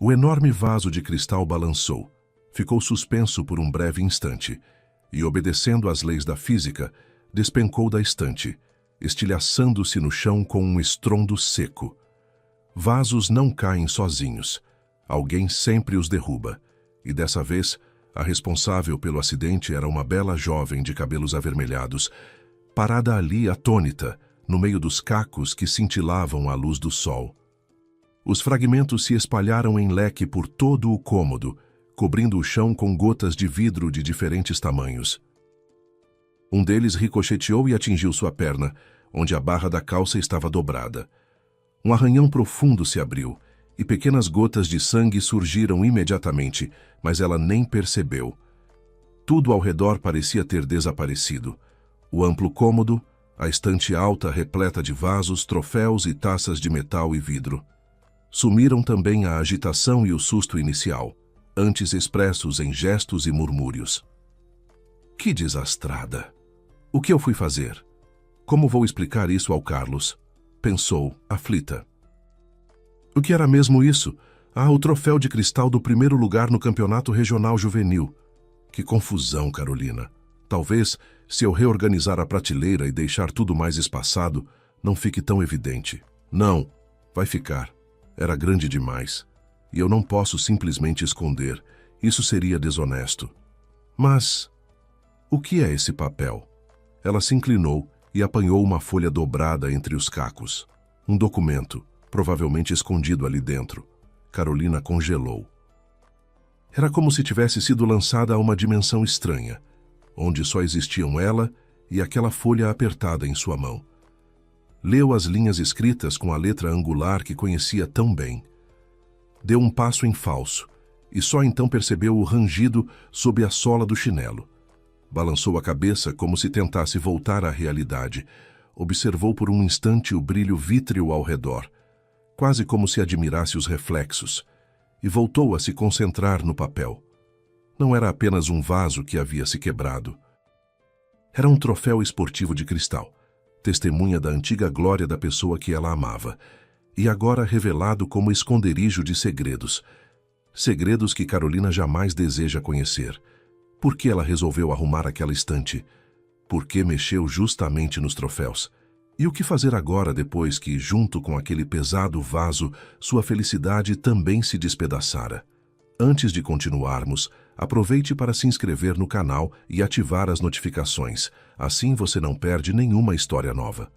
O enorme vaso de cristal balançou, ficou suspenso por um breve instante e, obedecendo às leis da física, despencou da estante, estilhaçando-se no chão com um estrondo seco. Vasos não caem sozinhos. Alguém sempre os derruba, e dessa vez, a responsável pelo acidente era uma bela jovem de cabelos avermelhados, parada ali atônita, no meio dos cacos que cintilavam à luz do sol. Os fragmentos se espalharam em leque por todo o cômodo, cobrindo o chão com gotas de vidro de diferentes tamanhos. Um deles ricocheteou e atingiu sua perna, onde a barra da calça estava dobrada. Um arranhão profundo se abriu, e pequenas gotas de sangue surgiram imediatamente, mas ela nem percebeu. Tudo ao redor parecia ter desaparecido. O amplo cômodo, a estante alta repleta de vasos, troféus e taças de metal e vidro. Sumiram também a agitação e o susto inicial, antes expressos em gestos e murmúrios. Que desastrada! O que eu fui fazer? Como vou explicar isso ao Carlos? Pensou, aflita. O que era mesmo isso? O troféu de cristal do primeiro lugar no campeonato regional juvenil. Que confusão, Carolina. Talvez, se eu reorganizar a prateleira e deixar tudo mais espaçado, não fique tão evidente. Não, vai ficar. Era grande demais. E eu não posso simplesmente esconder. Isso seria desonesto. Mas, o que é esse papel? Ela se inclinou e apanhou uma folha dobrada entre os cacos. Um documento, provavelmente escondido ali dentro. Carolina congelou. Era como se tivesse sido lançada a uma dimensão estranha, onde só existiam ela e aquela folha apertada em sua mão. Leu as linhas escritas com a letra angular que conhecia tão bem. Deu um passo em falso, e só então percebeu o rangido sob a sola do chinelo. Balançou a cabeça como se tentasse voltar à realidade. Observou por um instante o brilho vítreo ao redor, quase como se admirasse os reflexos, e voltou a se concentrar no papel. Não era apenas um vaso que havia se quebrado. Era um troféu esportivo de cristal, testemunha da antiga glória da pessoa que ela amava, e agora revelado como esconderijo de segredos. Segredos que Carolina jamais deseja conhecer. Por que ela resolveu arrumar aquela estante? Por que mexeu justamente nos troféus? E o que fazer agora depois que, junto com aquele pesado vaso, sua felicidade também se despedaçara? Antes de continuarmos, aproveite para se inscrever no canal e ativar as notificações. Assim você não perde nenhuma história nova.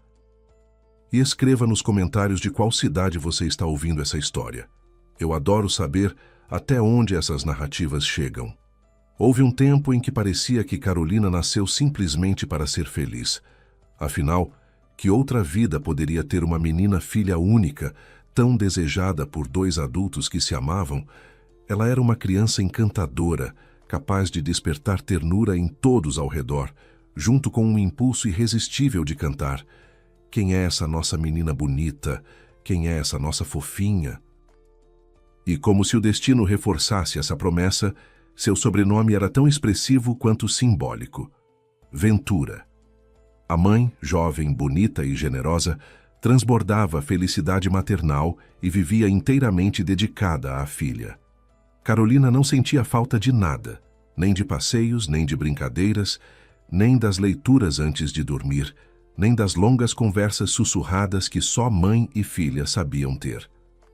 E escreva nos comentários de qual cidade você está ouvindo essa história. Eu adoro saber até onde essas narrativas chegam. Houve um tempo em que parecia que Carolina nasceu simplesmente para ser feliz. Afinal, que outra vida poderia ter uma menina filha única, tão desejada por dois adultos que se amavam? Ela era uma criança encantadora, capaz de despertar ternura em todos ao redor, junto com um impulso irresistível de cantar. Quem é essa nossa menina bonita? Quem é essa nossa fofinha? E como se o destino reforçasse essa promessa, seu sobrenome era tão expressivo quanto simbólico. Ventura. A mãe, jovem, bonita e generosa, transbordava felicidade maternal e vivia inteiramente dedicada à filha. Carolina não sentia falta de nada, nem de passeios, nem de brincadeiras, nem das leituras antes de dormir, nem das longas conversas sussurradas que só mãe e filha sabiam ter.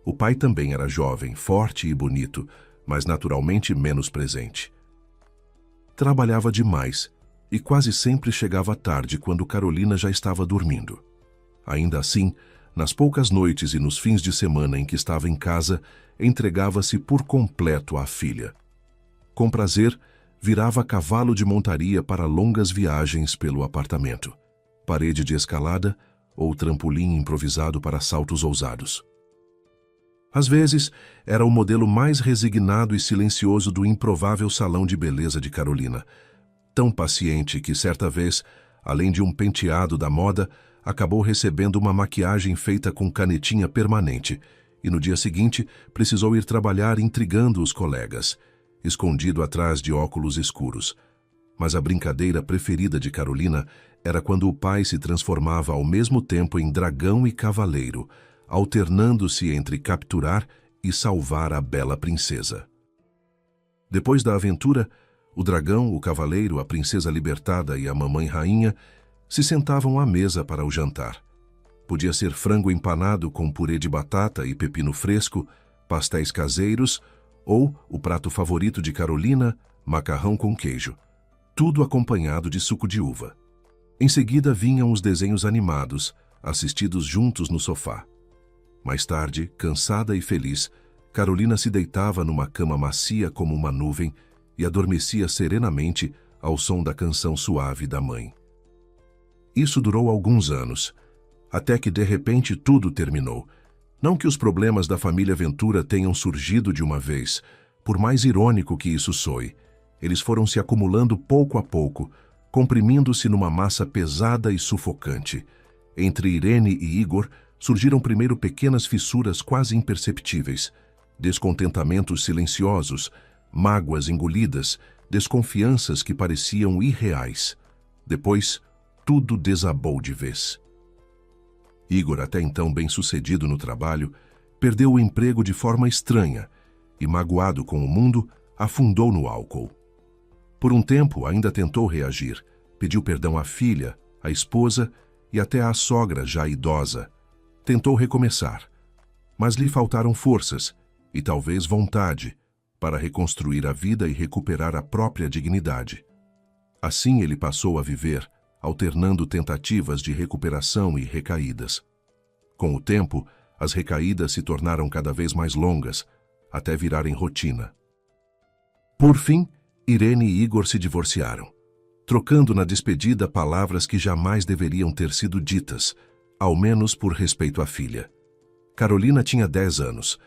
O pai também era jovem, forte e bonito, mas naturalmente menos presente. Trabalhava demais e quase sempre chegava tarde quando Carolina já estava dormindo. Ainda assim, nas poucas noites e nos fins de semana em que estava em casa, entregava-se por completo à filha. Com prazer, virava cavalo de montaria para longas viagens pelo apartamento, parede de escalada ou trampolim improvisado para saltos ousados. Às vezes, era o modelo mais resignado e silencioso do improvável salão de beleza de Carolina, tão paciente que certa vez, além de um penteado da moda, acabou recebendo uma maquiagem feita com canetinha permanente e no dia seguinte precisou ir trabalhar intrigando os colegas, escondido atrás de óculos escuros. Mas a brincadeira preferida de Carolina era quando o pai se transformava ao mesmo tempo em dragão e cavaleiro, alternando-se entre capturar e salvar a bela princesa. Depois da aventura, o dragão, o cavaleiro, a princesa libertada e a mamãe rainha se sentavam à mesa para o jantar. Podia ser frango empanado com purê de batata e pepino fresco, pastéis caseiros ou o prato favorito de Carolina, macarrão com queijo. Tudo acompanhado de suco de uva. Em seguida vinham os desenhos animados, assistidos juntos no sofá. Mais tarde, cansada e feliz, Carolina se deitava numa cama macia como uma nuvem e adormecia serenamente ao som da canção suave da mãe. Isso durou alguns anos, até que de repente tudo terminou. Não que os problemas da família Ventura tenham surgido de uma vez, por mais irônico que isso soe. Eles foram se acumulando pouco a pouco, comprimindo-se numa massa pesada e sufocante. Entre Irene e Igor surgiram primeiro pequenas fissuras quase imperceptíveis, descontentamentos silenciosos, mágoas engolidas, desconfianças que pareciam irreais. Depois, tudo desabou de vez. Igor, até então bem-sucedido no trabalho, perdeu o emprego de forma estranha e, magoado com o mundo, afundou no álcool. Por um tempo, ainda tentou reagir, pediu perdão à filha, à esposa e até à sogra já idosa. Tentou recomeçar, mas lhe faltaram forças e talvez vontade para reconstruir a vida e recuperar a própria dignidade. Assim ele passou a viver, alternando tentativas de recuperação e recaídas. Com o tempo, as recaídas se tornaram cada vez mais longas, até virarem rotina. Por fim, Irene e Igor se divorciaram, trocando na despedida palavras que jamais deveriam ter sido ditas, ao menos por respeito à filha. Carolina tinha 10 anos.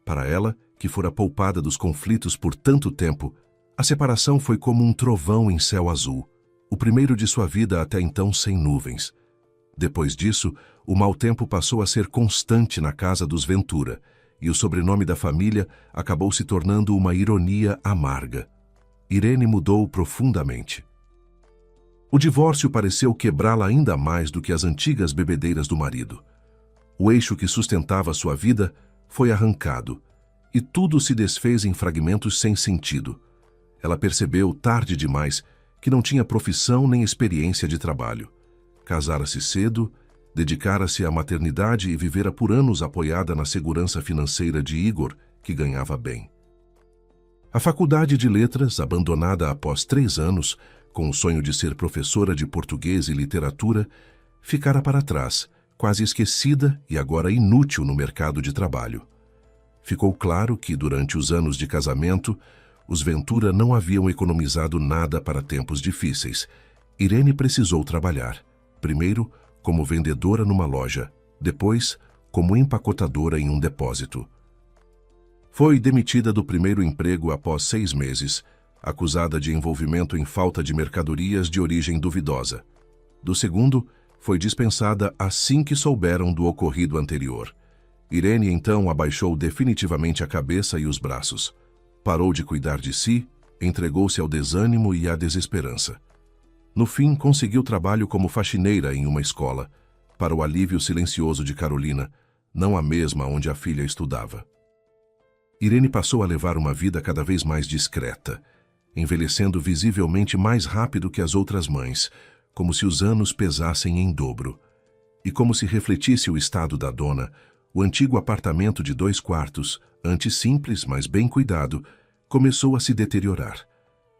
Para ela, que fora poupada dos conflitos por tanto tempo, a separação foi como um trovão em céu azul, o primeiro de sua vida até então sem nuvens. Depois disso, o mau tempo passou a ser constante na casa dos Ventura, e o sobrenome da família acabou se tornando uma ironia amarga. Irene mudou profundamente. O divórcio pareceu quebrá-la ainda mais do que as antigas bebedeiras do marido. O eixo que sustentava sua vida foi arrancado, e tudo se desfez em fragmentos sem sentido. Ela percebeu, tarde demais, que não tinha profissão nem experiência de trabalho. Casara-se cedo, dedicara-se à maternidade e vivera por anos apoiada na segurança financeira de Igor, que ganhava bem. A faculdade de letras, abandonada após 3 anos, com o sonho de ser professora de português e literatura, ficara para trás, quase esquecida e agora inútil no mercado de trabalho. Ficou claro que, durante os anos de casamento, os Ventura não haviam economizado nada para tempos difíceis. Irene precisou trabalhar, primeiro como vendedora numa loja, depois como empacotadora em um depósito. Foi demitida do primeiro emprego após 6 meses, acusada de envolvimento em falta de mercadorias de origem duvidosa. Do segundo, foi dispensada assim que souberam do ocorrido anterior. Irene então abaixou definitivamente a cabeça e os braços. Parou de cuidar de si, entregou-se ao desânimo e à desesperança. No fim, conseguiu trabalho como faxineira em uma escola, para o alívio silencioso de Carolina, não a mesma onde a filha estudava. Irene passou a levar uma vida cada vez mais discreta, envelhecendo visivelmente mais rápido que as outras mães, como se os anos pesassem em dobro. E como se refletisse o estado da dona, o antigo apartamento de 2 quartos, antes simples, mas bem cuidado, começou a se deteriorar.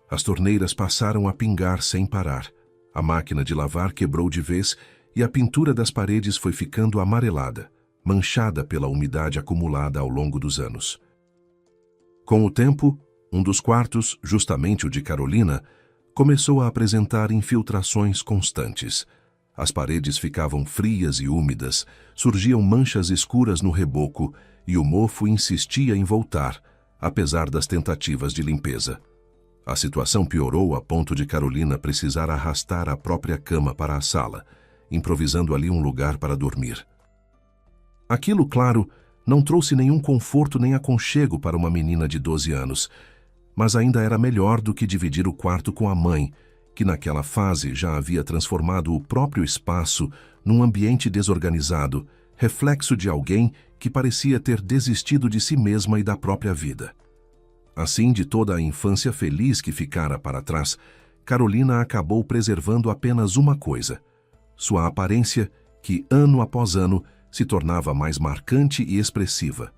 As torneiras passaram a pingar sem parar, a máquina de lavar quebrou de vez e a pintura das paredes foi ficando amarelada, manchada pela umidade acumulada ao longo dos anos. Com o tempo, um dos quartos, justamente o de Carolina, começou a apresentar infiltrações constantes. As paredes ficavam frias e úmidas, surgiam manchas escuras no reboco e o mofo insistia em voltar, apesar das tentativas de limpeza. A situação piorou a ponto de Carolina precisar arrastar a própria cama para a sala, improvisando ali um lugar para dormir. Aquilo, claro, não trouxe nenhum conforto nem aconchego para uma menina de 12 anos, mas ainda era melhor do que dividir o quarto com a mãe, que naquela fase já havia transformado o próprio espaço num ambiente desorganizado, reflexo de alguém que parecia ter desistido de si mesma e da própria vida. Assim, de toda a infância feliz que ficara para trás, Carolina acabou preservando apenas uma coisa: sua aparência, que ano após ano se tornava mais marcante e expressiva.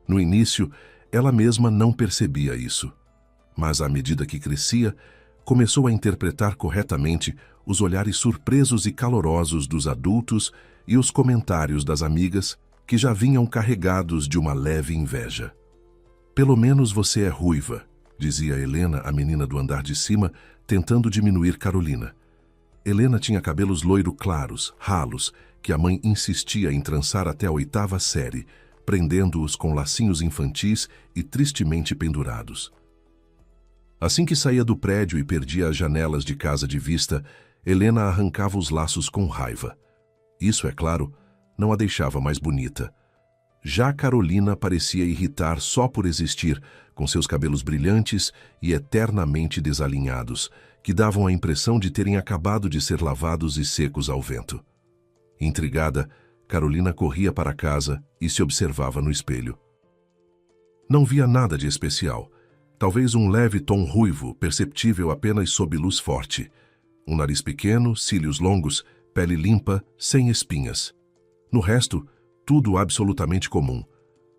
No início, ela mesma não percebia isso, mas à medida que crescia, começou a interpretar corretamente os olhares surpresos e calorosos dos adultos e os comentários das amigas, que já vinham carregados de uma leve inveja. "Pelo menos você é ruiva", dizia Helena, a menina do andar de cima, tentando diminuir Carolina. Helena tinha cabelos loiro claros, ralos, que a mãe insistia em trançar até a 8ª série, prendendo-os com lacinhos infantis e tristemente pendurados. Assim que saía do prédio e perdia as janelas de casa de vista, Helena arrancava os laços com raiva. Isso, é claro, não a deixava mais bonita. Já Carolina parecia irritar só por existir, com seus cabelos brilhantes e eternamente desalinhados, que davam a impressão de terem acabado de ser lavados e secos ao vento. Intrigada, Carolina corria para casa e se observava no espelho. Não via nada de especial, talvez um leve tom ruivo, perceptível apenas sob luz forte. Um nariz pequeno, cílios longos, pele limpa, sem espinhas. No resto, tudo absolutamente comum.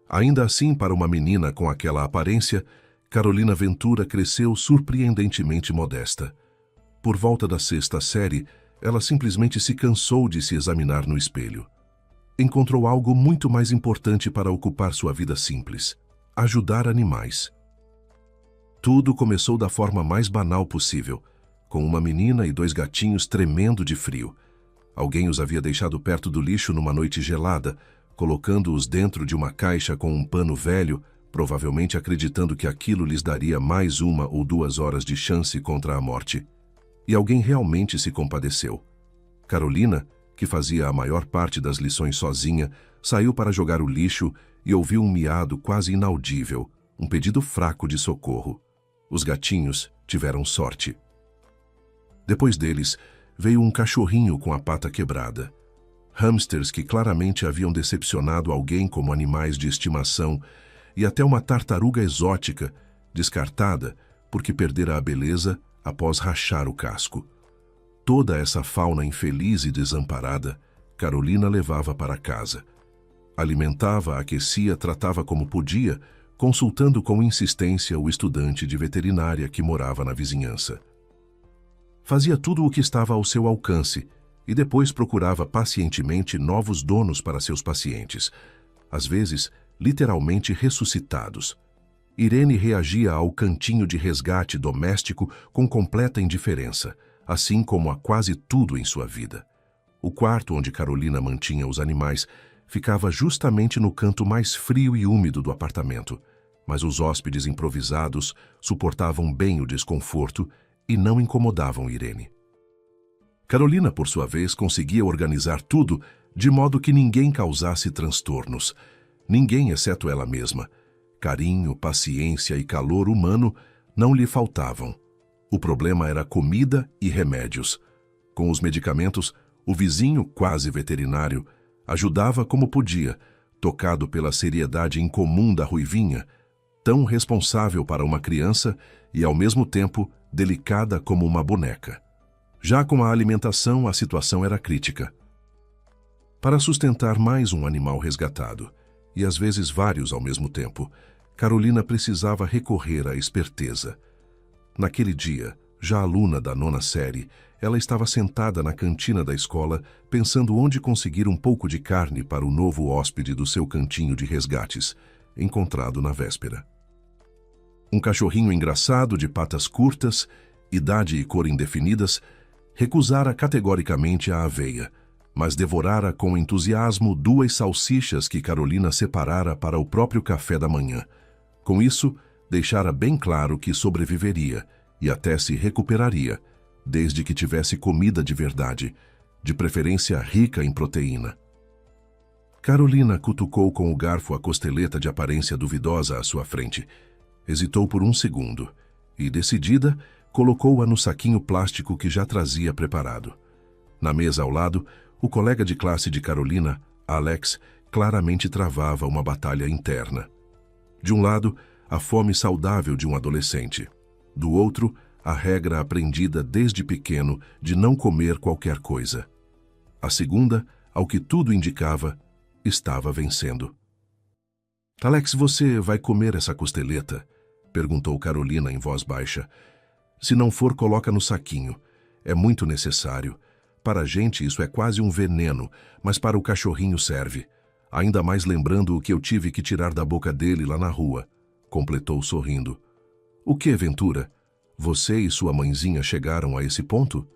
Ainda assim, para uma menina com aquela aparência, Carolina Ventura cresceu surpreendentemente modesta. Por volta da 6ª série, ela simplesmente se cansou de se examinar no espelho. Encontrou algo muito mais importante para ocupar sua vida simples: ajudar animais. Tudo começou da forma mais banal possível, com uma menina e 2 gatinhos tremendo de frio. Alguém os havia deixado perto do lixo numa noite gelada, colocando-os dentro de uma caixa com um pano velho, provavelmente acreditando que aquilo lhes daria mais 1 ou 2 horas de chance contra a morte. E alguém realmente se compadeceu. Carolina, que fazia a maior parte das lições sozinha, saiu para jogar o lixo e ouviu um miado quase inaudível, um pedido fraco de socorro. Os gatinhos tiveram sorte. Depois deles, veio um cachorrinho com a pata quebrada. Hamsters que claramente haviam decepcionado alguém como animais de estimação, e até uma tartaruga exótica, descartada porque perdera a beleza após rachar o casco. Toda essa fauna infeliz e desamparada, Carolina levava para casa. Alimentava, aquecia, tratava como podia, consultando com insistência o estudante de veterinária que morava na vizinhança. Fazia tudo o que estava ao seu alcance e depois procurava pacientemente novos donos para seus pacientes, às vezes literalmente ressuscitados. Irene reagia ao cantinho de resgate doméstico com completa indiferença, assim como a quase tudo em sua vida. O quarto onde Carolina mantinha os animais ficava justamente no canto mais frio e úmido do apartamento, mas os hóspedes improvisados suportavam bem o desconforto e não incomodavam Irene. Carolina, por sua vez, conseguia organizar tudo de modo que ninguém causasse transtornos. Ninguém, exceto ela mesma. Carinho, paciência e calor humano não lhe faltavam. O problema era comida e remédios. Com os medicamentos, o vizinho, quase veterinário, ajudava como podia, tocado pela seriedade incomum da ruivinha, tão responsável para uma criança e, ao mesmo tempo, delicada como uma boneca. Já com a alimentação, a situação era crítica. Para sustentar mais um animal resgatado, e às vezes vários ao mesmo tempo, Carolina precisava recorrer à esperteza. Naquele dia, já aluna da 9ª série, ela estava sentada na cantina da escola, pensando onde conseguir um pouco de carne para o novo hóspede do seu cantinho de resgates, encontrado na véspera. Um cachorrinho engraçado de patas curtas, idade e cor indefinidas, recusara categoricamente a aveia, mas devorara com entusiasmo 2 salsichas que Carolina separara para o próprio café da manhã. Com isso, deixara bem claro que sobreviveria e até se recuperaria, desde que tivesse comida de verdade, de preferência rica em proteína. Carolina cutucou com o garfo a costeleta de aparência duvidosa à sua frente. Hesitou por um segundo e, decidida, colocou-a no saquinho plástico que já trazia preparado. Na mesa ao lado, o colega de classe de Carolina, Alex claramente travava uma batalha interna. De um lado, a fome saudável de um adolescente. Do outro, a regra aprendida desde pequeno de não comer qualquer coisa. A segunda, ao que tudo indicava, estava vencendo. "Alex, você vai comer essa costeleta?" perguntou Carolina em voz baixa. "Se não for, coloca no saquinho. É muito necessário. Para a gente isso é quase um veneno, mas para o cachorrinho serve. Ainda mais lembrando o que eu tive que tirar da boca dele lá na rua", completou sorrindo. "O que, Ventura? Você e sua mãezinha chegaram a esse ponto?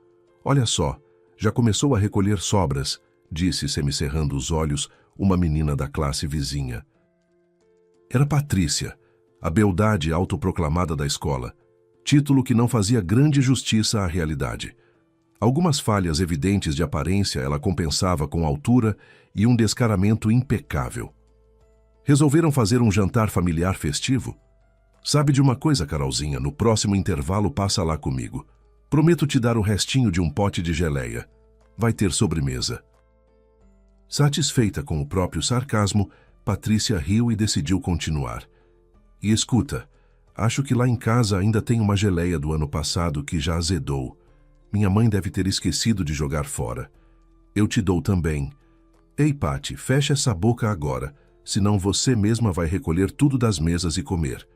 Olha só, já começou a recolher sobras", disse, semicerrando os olhos, uma menina da classe vizinha. Era Patrícia, a beldade autoproclamada da escola, título que não fazia grande justiça à realidade. Algumas falhas evidentes de aparência ela compensava com altura e um descaramento impecável. Resolveram fazer um jantar familiar festivo? "Sabe de uma coisa, Carolzinha, no próximo intervalo passa lá comigo. Prometo te dar o restinho de um pote de geleia. Vai ter sobremesa." Satisfeita com o próprio sarcasmo, Patrícia riu e decidiu continuar. "E escuta, acho que lá em casa ainda tem uma geleia do ano passado que já azedou. Minha mãe deve ter esquecido de jogar fora. Eu te dou também. Ei, Pati, fecha essa boca agora, senão você mesma vai recolher tudo das mesas e comer."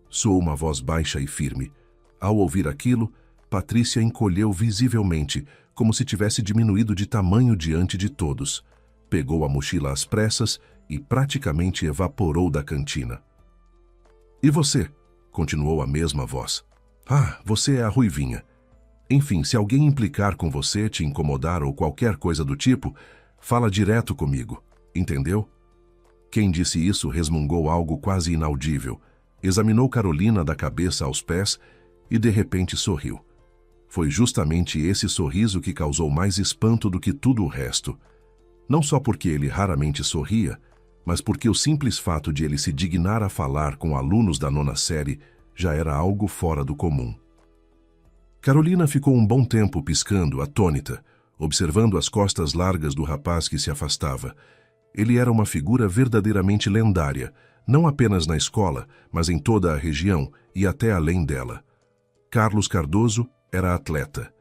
Soou uma voz baixa e firme. Ao ouvir aquilo, Patrícia encolheu visivelmente, como se tivesse diminuído de tamanho diante de todos. Pegou a mochila às pressas e praticamente evaporou da cantina. "E você?" continuou a mesma voz. "Ah, você é a Ruivinha. Enfim, se alguém implicar com você, te incomodar ou qualquer coisa do tipo, fala direto comigo, entendeu?" Quem disse isso resmungou algo quase inaudível, examinou Carolina da cabeça aos pés e de repente sorriu. Foi justamente esse sorriso que causou mais espanto do que tudo o resto. Não só porque ele raramente sorria, mas porque o simples fato de ele se dignar a falar com alunos da 9ª série já era algo fora do comum. Carolina ficou um bom tempo piscando, atônita, observando as costas largas do rapaz que se afastava. Ele era uma figura verdadeiramente lendária, não apenas na escola, mas em toda a região e até além dela. Carlos Cardoso era atleta.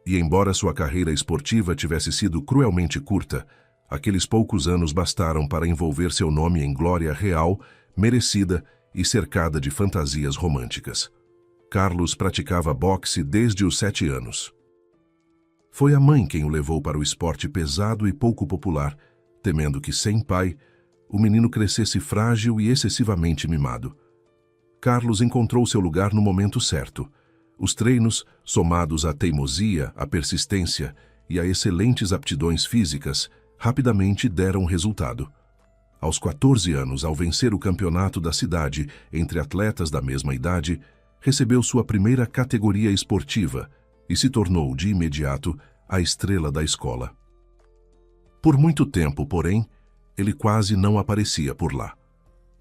E embora sua carreira esportiva tivesse sido cruelmente curta, aqueles poucos anos bastaram para envolver seu nome em glória real, merecida e cercada de fantasias românticas. Carlos praticava boxe desde os 7 anos. Foi a mãe quem o levou para o esporte pesado e pouco popular, temendo que, sem pai, o menino crescesse frágil e excessivamente mimado. Carlos encontrou seu lugar no momento certo. Os treinos, somados à teimosia, à persistência e a excelentes aptidões físicas, rapidamente deram resultado. Aos 14 anos, ao vencer o campeonato da cidade entre atletas da mesma idade, recebeu sua primeira categoria esportiva e se tornou, de imediato, a estrela da escola. Por muito tempo, porém, ele quase não aparecia por lá.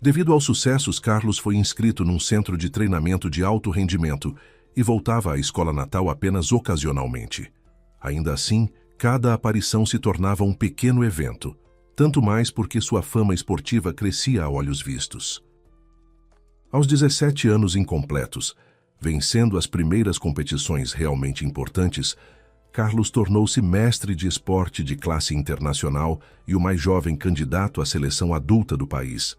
Devido aos sucessos, Carlos foi inscrito num centro de treinamento de alto rendimento e voltava à escola natal apenas ocasionalmente. Ainda assim, cada aparição se tornava um pequeno evento, tanto mais porque sua fama esportiva crescia a olhos vistos. Aos 17 anos incompletos, vencendo as primeiras competições realmente importantes, Carlos tornou-se mestre de esporte de classe internacional e o mais jovem candidato à seleção adulta do país.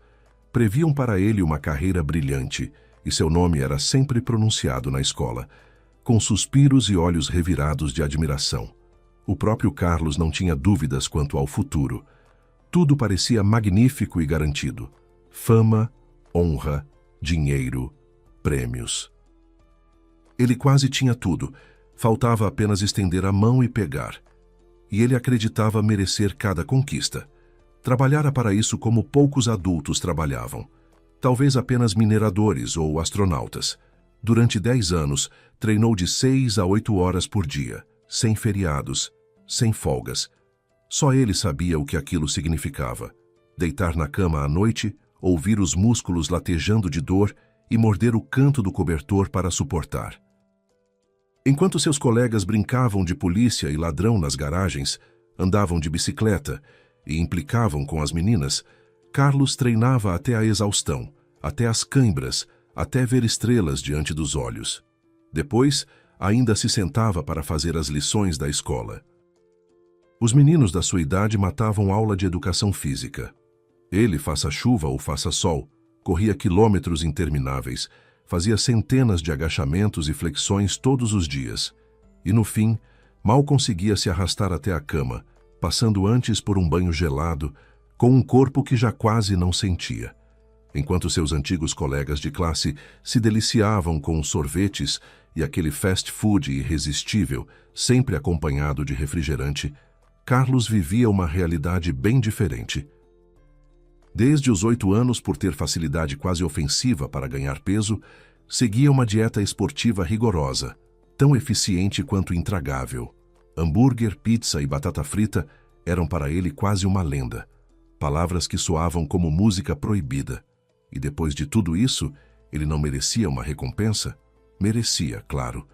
Previam para ele uma carreira brilhante, e seu nome era sempre pronunciado na escola, com suspiros e olhos revirados de admiração. O próprio Carlos não tinha dúvidas quanto ao futuro. Tudo parecia magnífico e garantido. Fama, honra, dinheiro, prêmios. Ele quase tinha tudo, faltava apenas estender a mão e pegar. E ele acreditava merecer cada conquista. Trabalhara para isso como poucos adultos trabalhavam. Talvez apenas mineradores ou astronautas. Durante 10 anos, treinou de 6 a 8 horas por dia, sem feriados, sem folgas. Só ele sabia o que aquilo significava. Deitar na cama à noite, ouvir os músculos latejando de dor e morder o canto do cobertor para suportar. Enquanto seus colegas brincavam de polícia e ladrão nas garagens, andavam de bicicleta, e implicavam com as meninas, Carlos treinava até a exaustão, até as cãibras, até ver estrelas diante dos olhos. Depois, ainda se sentava para fazer as lições da escola. Os meninos da sua idade matavam aula de educação física. Ele, faça chuva ou faça sol, corria quilômetros intermináveis, fazia centenas de agachamentos e flexões todos os dias. E no fim, mal conseguia se arrastar até a cama, passando antes por um banho gelado, com um corpo que já quase não sentia. Enquanto seus antigos colegas de classe se deliciavam com sorvetes e aquele fast food irresistível, sempre acompanhado de refrigerante, Carlos vivia uma realidade bem diferente. Desde os 8 anos, por ter facilidade quase ofensiva para ganhar peso, seguia uma dieta esportiva rigorosa, tão eficiente quanto intragável. Hambúrguer, pizza e batata frita eram para ele quase uma lenda, palavras que soavam como música proibida. E depois de tudo isso, ele não merecia uma recompensa? Merecia, claro,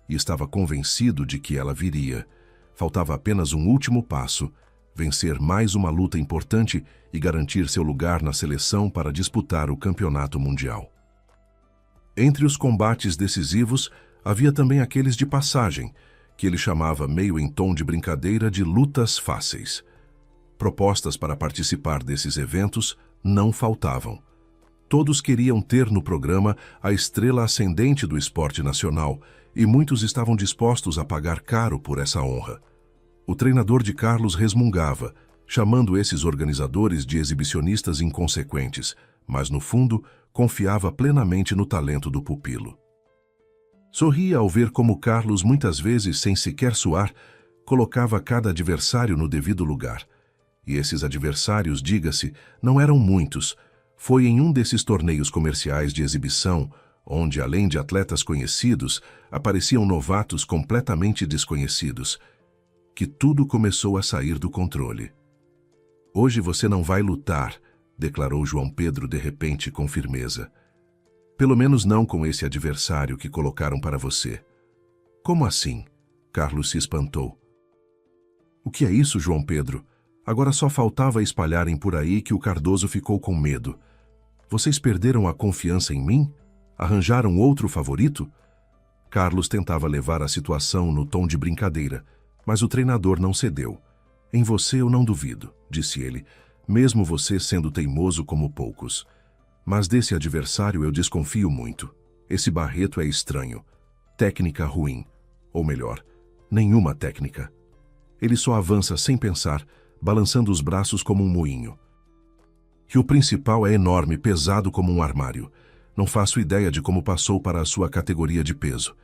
e estava convencido de que ela viria. Faltava apenas um último passo, vencer mais uma luta importante e garantir seu lugar na seleção para disputar o campeonato mundial. Entre os combates decisivos, havia também aqueles de passagem, que ele chamava meio em tom de brincadeira de lutas fáceis. Propostas para participar desses eventos não faltavam. Todos queriam ter no programa a estrela ascendente do esporte nacional e muitos estavam dispostos a pagar caro por essa honra. O treinador de Carlos resmungava, chamando esses organizadores de exibicionistas inconsequentes, mas no fundo confiava plenamente no talento do pupilo. Sorria ao ver como Carlos, muitas vezes sem sequer suar, colocava cada adversário no devido lugar. E esses adversários, diga-se, não eram muitos. Foi em um desses torneios comerciais de exibição, onde, além de atletas conhecidos, apareciam novatos completamente desconhecidos, que tudo começou a sair do controle. "Hoje você não vai lutar", declarou João Pedro de repente com firmeza. "Pelo menos não com esse adversário que colocaram para você." "Como assim?" Carlos se espantou. "O que é isso, João Pedro? Agora só faltava espalharem por aí que o Cardoso ficou com medo. Vocês perderam a confiança em mim? Arranjaram outro favorito?" Carlos tentava levar a situação no tom de brincadeira, mas o treinador não cedeu. "Em você eu não duvido", disse ele, "mesmo você sendo teimoso como poucos. Mas desse adversário eu desconfio muito. Esse Barreto é estranho. Técnica ruim. Ou melhor, nenhuma técnica. Ele só avança sem pensar, balançando os braços como um moinho. E o principal é enorme, pesado como um armário. Não faço ideia de como passou para a sua categoria de peso.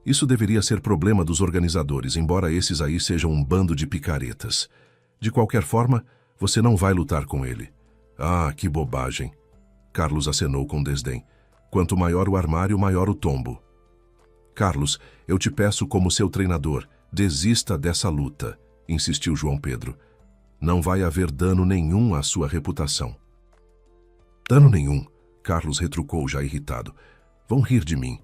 Isso deveria ser problema dos organizadores, embora esses aí sejam um bando de picaretas. De qualquer forma, você não vai lutar com ele." "Ah, que bobagem." Carlos acenou com desdém. "Quanto maior o armário, maior o tombo." "Carlos, eu te peço como seu treinador, desista dessa luta", insistiu João Pedro. "Não vai haver dano nenhum à sua reputação." "Dano nenhum", Carlos retrucou já irritado. "Vão rir de mim.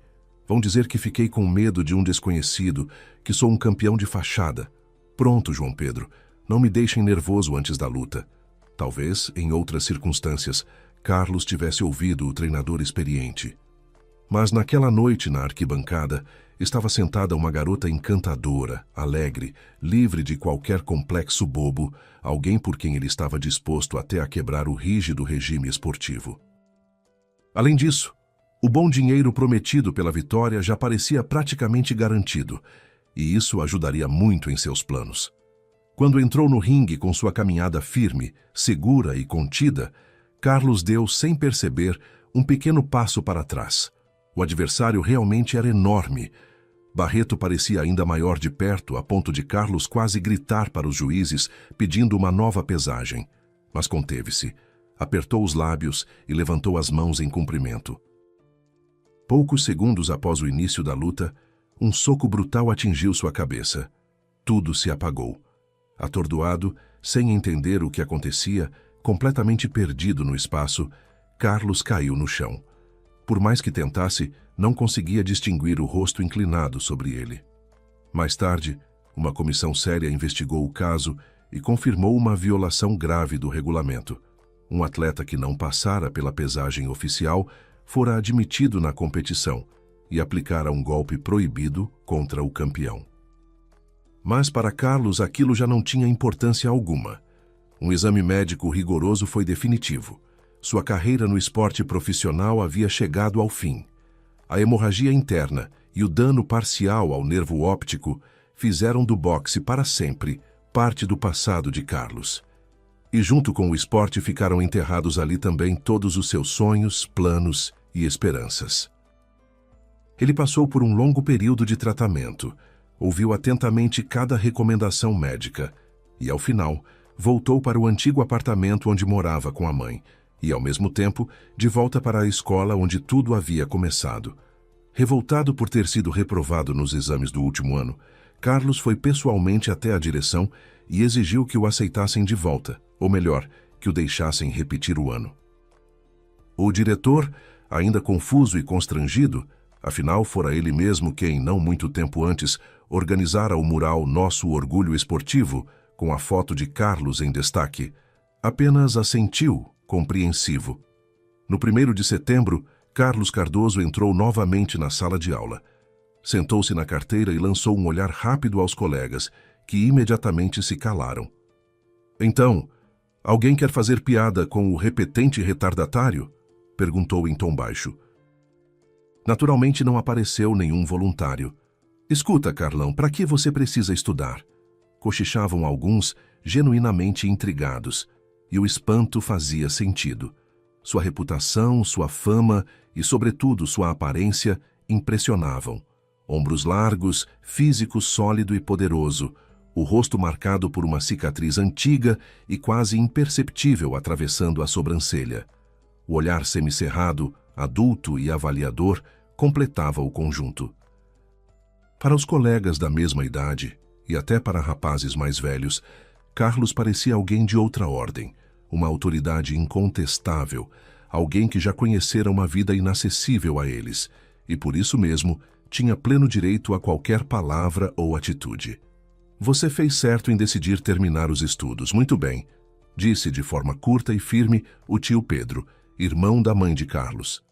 Vão dizer que fiquei com medo de um desconhecido, que sou um campeão de fachada. Pronto, João Pedro, não me deixem nervoso antes da luta." Talvez, em outras circunstâncias, Carlos tivesse ouvido o treinador experiente. Mas naquela noite na arquibancada, estava sentada uma garota encantadora, alegre, livre de qualquer complexo bobo, alguém por quem ele estava disposto até a quebrar o rígido regime esportivo. Além disso, o bom dinheiro prometido pela vitória já parecia praticamente garantido, e isso ajudaria muito em seus planos. Quando entrou no ringue com sua caminhada firme, segura e contida, Carlos deu, sem perceber, um pequeno passo para trás. O adversário realmente era enorme. Barreto parecia ainda maior de perto, a ponto de Carlos quase gritar para os juízes, pedindo uma nova pesagem. Mas conteve-se, apertou os lábios e levantou as mãos em cumprimento. Poucos segundos após o início da luta, um soco brutal atingiu sua cabeça. Tudo se apagou. Atordoado, sem entender o que acontecia, completamente perdido no espaço, Carlos caiu no chão. Por mais que tentasse, não conseguia distinguir o rosto inclinado sobre ele. Mais tarde, uma comissão séria investigou o caso e confirmou uma violação grave do regulamento. Um atleta que não passara pela pesagem oficial fora admitido na competição e aplicara um golpe proibido contra o campeão. Mas para Carlos aquilo já não tinha importância alguma. Um exame médico rigoroso foi definitivo. Sua carreira no esporte profissional havia chegado ao fim. A hemorragia interna e o dano parcial ao nervo óptico fizeram do boxe para sempre parte do passado de Carlos. E junto com o esporte ficaram enterrados ali também todos os seus sonhos, planos e esperanças. Ele passou por um longo período de tratamento, ouviu atentamente cada recomendação médica e, ao final, voltou para o antigo apartamento onde morava com a mãe e, ao mesmo tempo, de volta para a escola onde tudo havia começado. Revoltado por ter sido reprovado nos exames do último ano, Carlos foi pessoalmente até a direção e exigiu que o aceitassem de volta, ou melhor, que o deixassem repetir o ano. O diretor, ainda confuso e constrangido, afinal fora ele mesmo quem, não muito tempo antes, organizara o mural Nosso Orgulho Esportivo, com a foto de Carlos em destaque, apenas assentiu, compreensivo. No 1º de setembro, Carlos Cardoso entrou novamente na sala de aula. Sentou-se na carteira e lançou um olhar rápido aos colegas, que imediatamente se calaram. Então, alguém quer fazer piada com o repetente retardatário? Perguntou em tom baixo. Naturalmente não apareceu nenhum voluntário. Escuta, Carlão, para que você precisa estudar? Cochichavam alguns, genuinamente intrigados, e o espanto fazia sentido. Sua reputação, sua fama e, sobretudo, sua aparência impressionavam. Ombros largos, físico sólido e poderoso, o rosto marcado por uma cicatriz antiga e quase imperceptível atravessando a sobrancelha. O olhar semicerrado, adulto e avaliador, completava o conjunto. Para os colegas da mesma idade, e até para rapazes mais velhos, Carlos parecia alguém de outra ordem, uma autoridade incontestável, alguém que já conhecera uma vida inacessível a eles, e por isso mesmo tinha pleno direito a qualquer palavra ou atitude. Você fez certo em decidir terminar os estudos, muito bem, disse de forma curta e firme o tio Pedro, irmão da mãe de Carlos.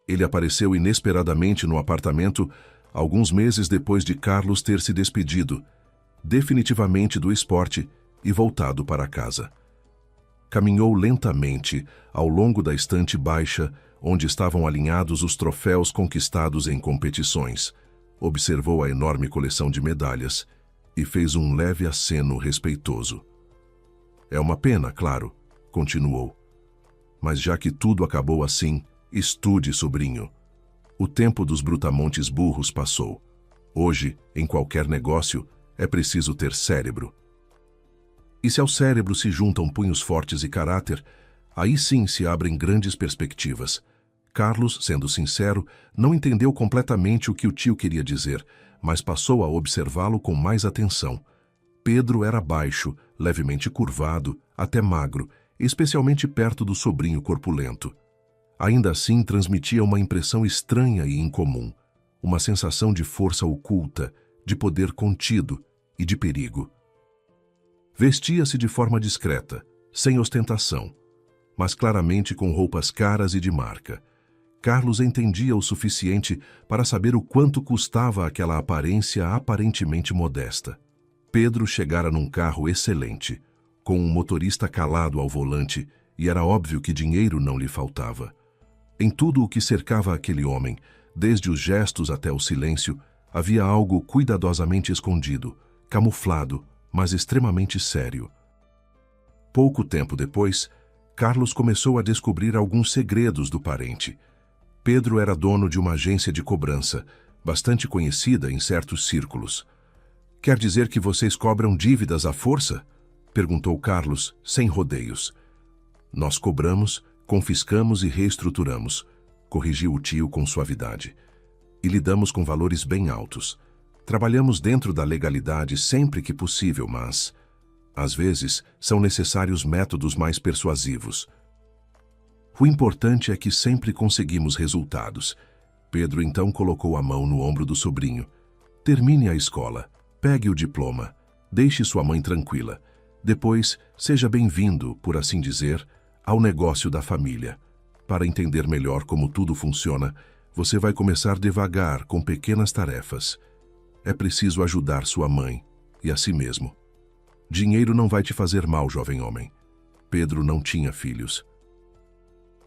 Ele apareceu inesperadamente no apartamento alguns meses depois de Carlos ter se despedido, definitivamente do esporte, e voltado para casa. Caminhou lentamente ao longo da estante baixa, onde estavam alinhados os troféus conquistados em competições, observou a enorme coleção de medalhas e fez um leve aceno respeitoso. É uma pena, claro, continuou. Mas já que tudo acabou assim, estude, sobrinho. O tempo dos brutamontes burros passou. Hoje, em qualquer negócio, é preciso ter cérebro. E se ao cérebro se juntam punhos fortes e caráter, aí sim se abrem grandes perspectivas. Carlos, sendo sincero, não entendeu completamente o que o tio queria dizer, mas passou a observá-lo com mais atenção. Pedro era baixo, levemente curvado, até magro, especialmente perto do sobrinho corpulento. Ainda assim transmitia uma impressão estranha e incomum, uma sensação de força oculta, de poder contido e de perigo. Vestia-se de forma discreta, sem ostentação, mas claramente com roupas caras e de marca. Carlos entendia o suficiente para saber o quanto custava aquela aparência aparentemente modesta. Pedro chegara num carro excelente, com um motorista calado ao volante, e era óbvio que dinheiro não lhe faltava. Em tudo o que cercava aquele homem, desde os gestos até o silêncio, havia algo cuidadosamente escondido, camuflado, mas extremamente sério. Pouco tempo depois, Carlos começou a descobrir alguns segredos do parente. Pedro era dono de uma agência de cobrança, bastante conhecida em certos círculos. «Quer dizer que vocês cobram dívidas à força?» perguntou Carlos, sem rodeios. «Nós cobramos, confiscamos e reestruturamos», corrigiu o tio com suavidade. «E lidamos com valores bem altos. Trabalhamos dentro da legalidade sempre que possível, mas, às vezes, são necessários métodos mais persuasivos. O importante é que sempre conseguimos resultados». Pedro então colocou a mão no ombro do sobrinho. «Termine a escola, pegue o diploma. Deixe sua mãe tranquila. Depois, seja bem-vindo, por assim dizer, ao negócio da família. Para entender melhor como tudo funciona, você vai começar devagar, com pequenas tarefas. É preciso ajudar sua mãe e a si mesmo. Dinheiro não vai te fazer mal, jovem homem. Pedro não tinha filhos.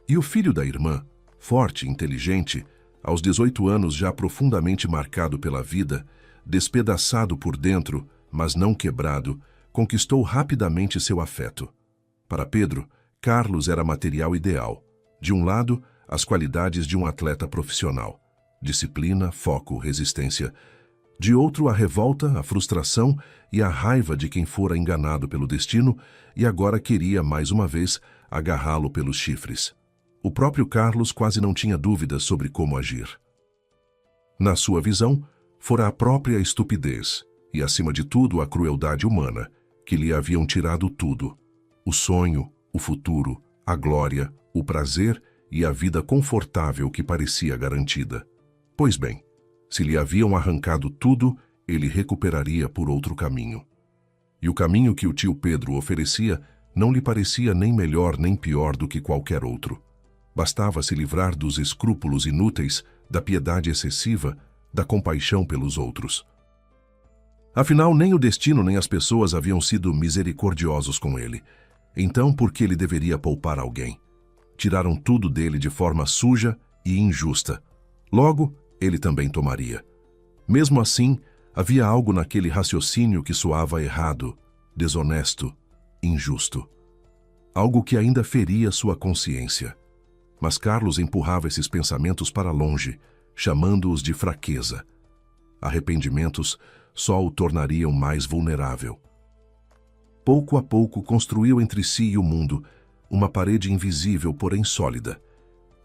E o filho da irmã, forte e inteligente, aos 18 anos já profundamente marcado pela vida, despedaçado por dentro, mas não quebrado, conquistou rapidamente seu afeto. Para Pedro, Carlos era material ideal. De um lado, as qualidades de um atleta profissional: disciplina, foco, resistência. De outro, a revolta, a frustração e a raiva de quem fora enganado pelo destino e agora queria, mais uma vez, agarrá-lo pelos chifres. O próprio Carlos quase não tinha dúvidas sobre como agir. Na sua visão, fora a própria estupidez e, acima de tudo, a crueldade humana que lhe haviam tirado tudo: o sonho, o futuro, a glória, o prazer e a vida confortável que parecia garantida. Pois bem, se lhe haviam arrancado tudo, ele recuperaria por outro caminho. E o caminho que o tio Pedro oferecia não lhe parecia nem melhor nem pior do que qualquer outro. Bastava se livrar dos escrúpulos inúteis, da piedade excessiva, da compaixão pelos outros. Afinal, nem o destino nem as pessoas haviam sido misericordiosos com ele. Então, por que ele deveria poupar alguém? Tiraram tudo dele de forma suja e injusta. Logo, ele também tomaria. Mesmo assim, havia algo naquele raciocínio que soava errado, desonesto, injusto. Algo que ainda feria sua consciência. Mas Carlos empurrava esses pensamentos para longe, chamando-os de fraqueza. Arrependimentos só o tornariam mais vulnerável. Pouco a pouco construiu entre si e o mundo uma parede invisível, porém sólida.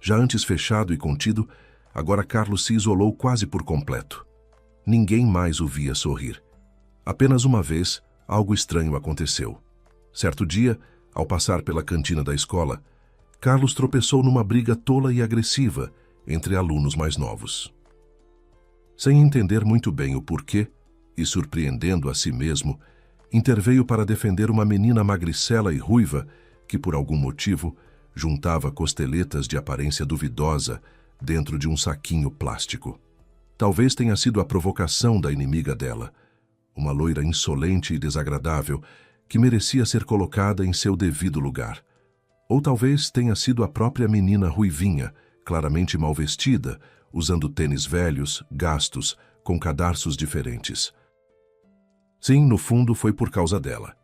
Já antes fechado e contido, agora Carlos se isolou quase por completo. Ninguém mais o via sorrir. Apenas uma vez, algo estranho aconteceu. Certo dia, ao passar pela cantina da escola, Carlos tropeçou numa briga tola e agressiva entre alunos mais novos. Sem entender muito bem o porquê, e surpreendendo a si mesmo, interveio para defender uma menina magricela e ruiva que, por algum motivo, juntava costeletas de aparência duvidosa dentro de um saquinho plástico. Talvez tenha sido a provocação da inimiga dela, uma loira insolente e desagradável que merecia ser colocada em seu devido lugar. Ou talvez tenha sido a própria menina ruivinha, claramente mal vestida, usando tênis velhos, gastos, com cadarços diferentes. Sim, no fundo foi por causa dela.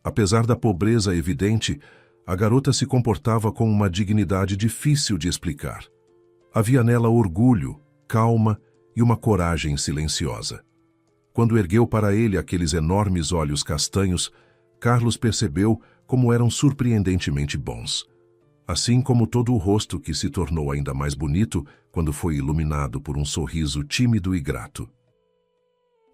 Apesar da pobreza evidente, a garota se comportava com uma dignidade difícil de explicar. Havia nela orgulho, calma e uma coragem silenciosa. Quando ergueu para ele aqueles enormes olhos castanhos, Carlos percebeu como eram surpreendentemente bons. Assim como todo o rosto que se tornou ainda mais bonito quando foi iluminado por um sorriso tímido e grato.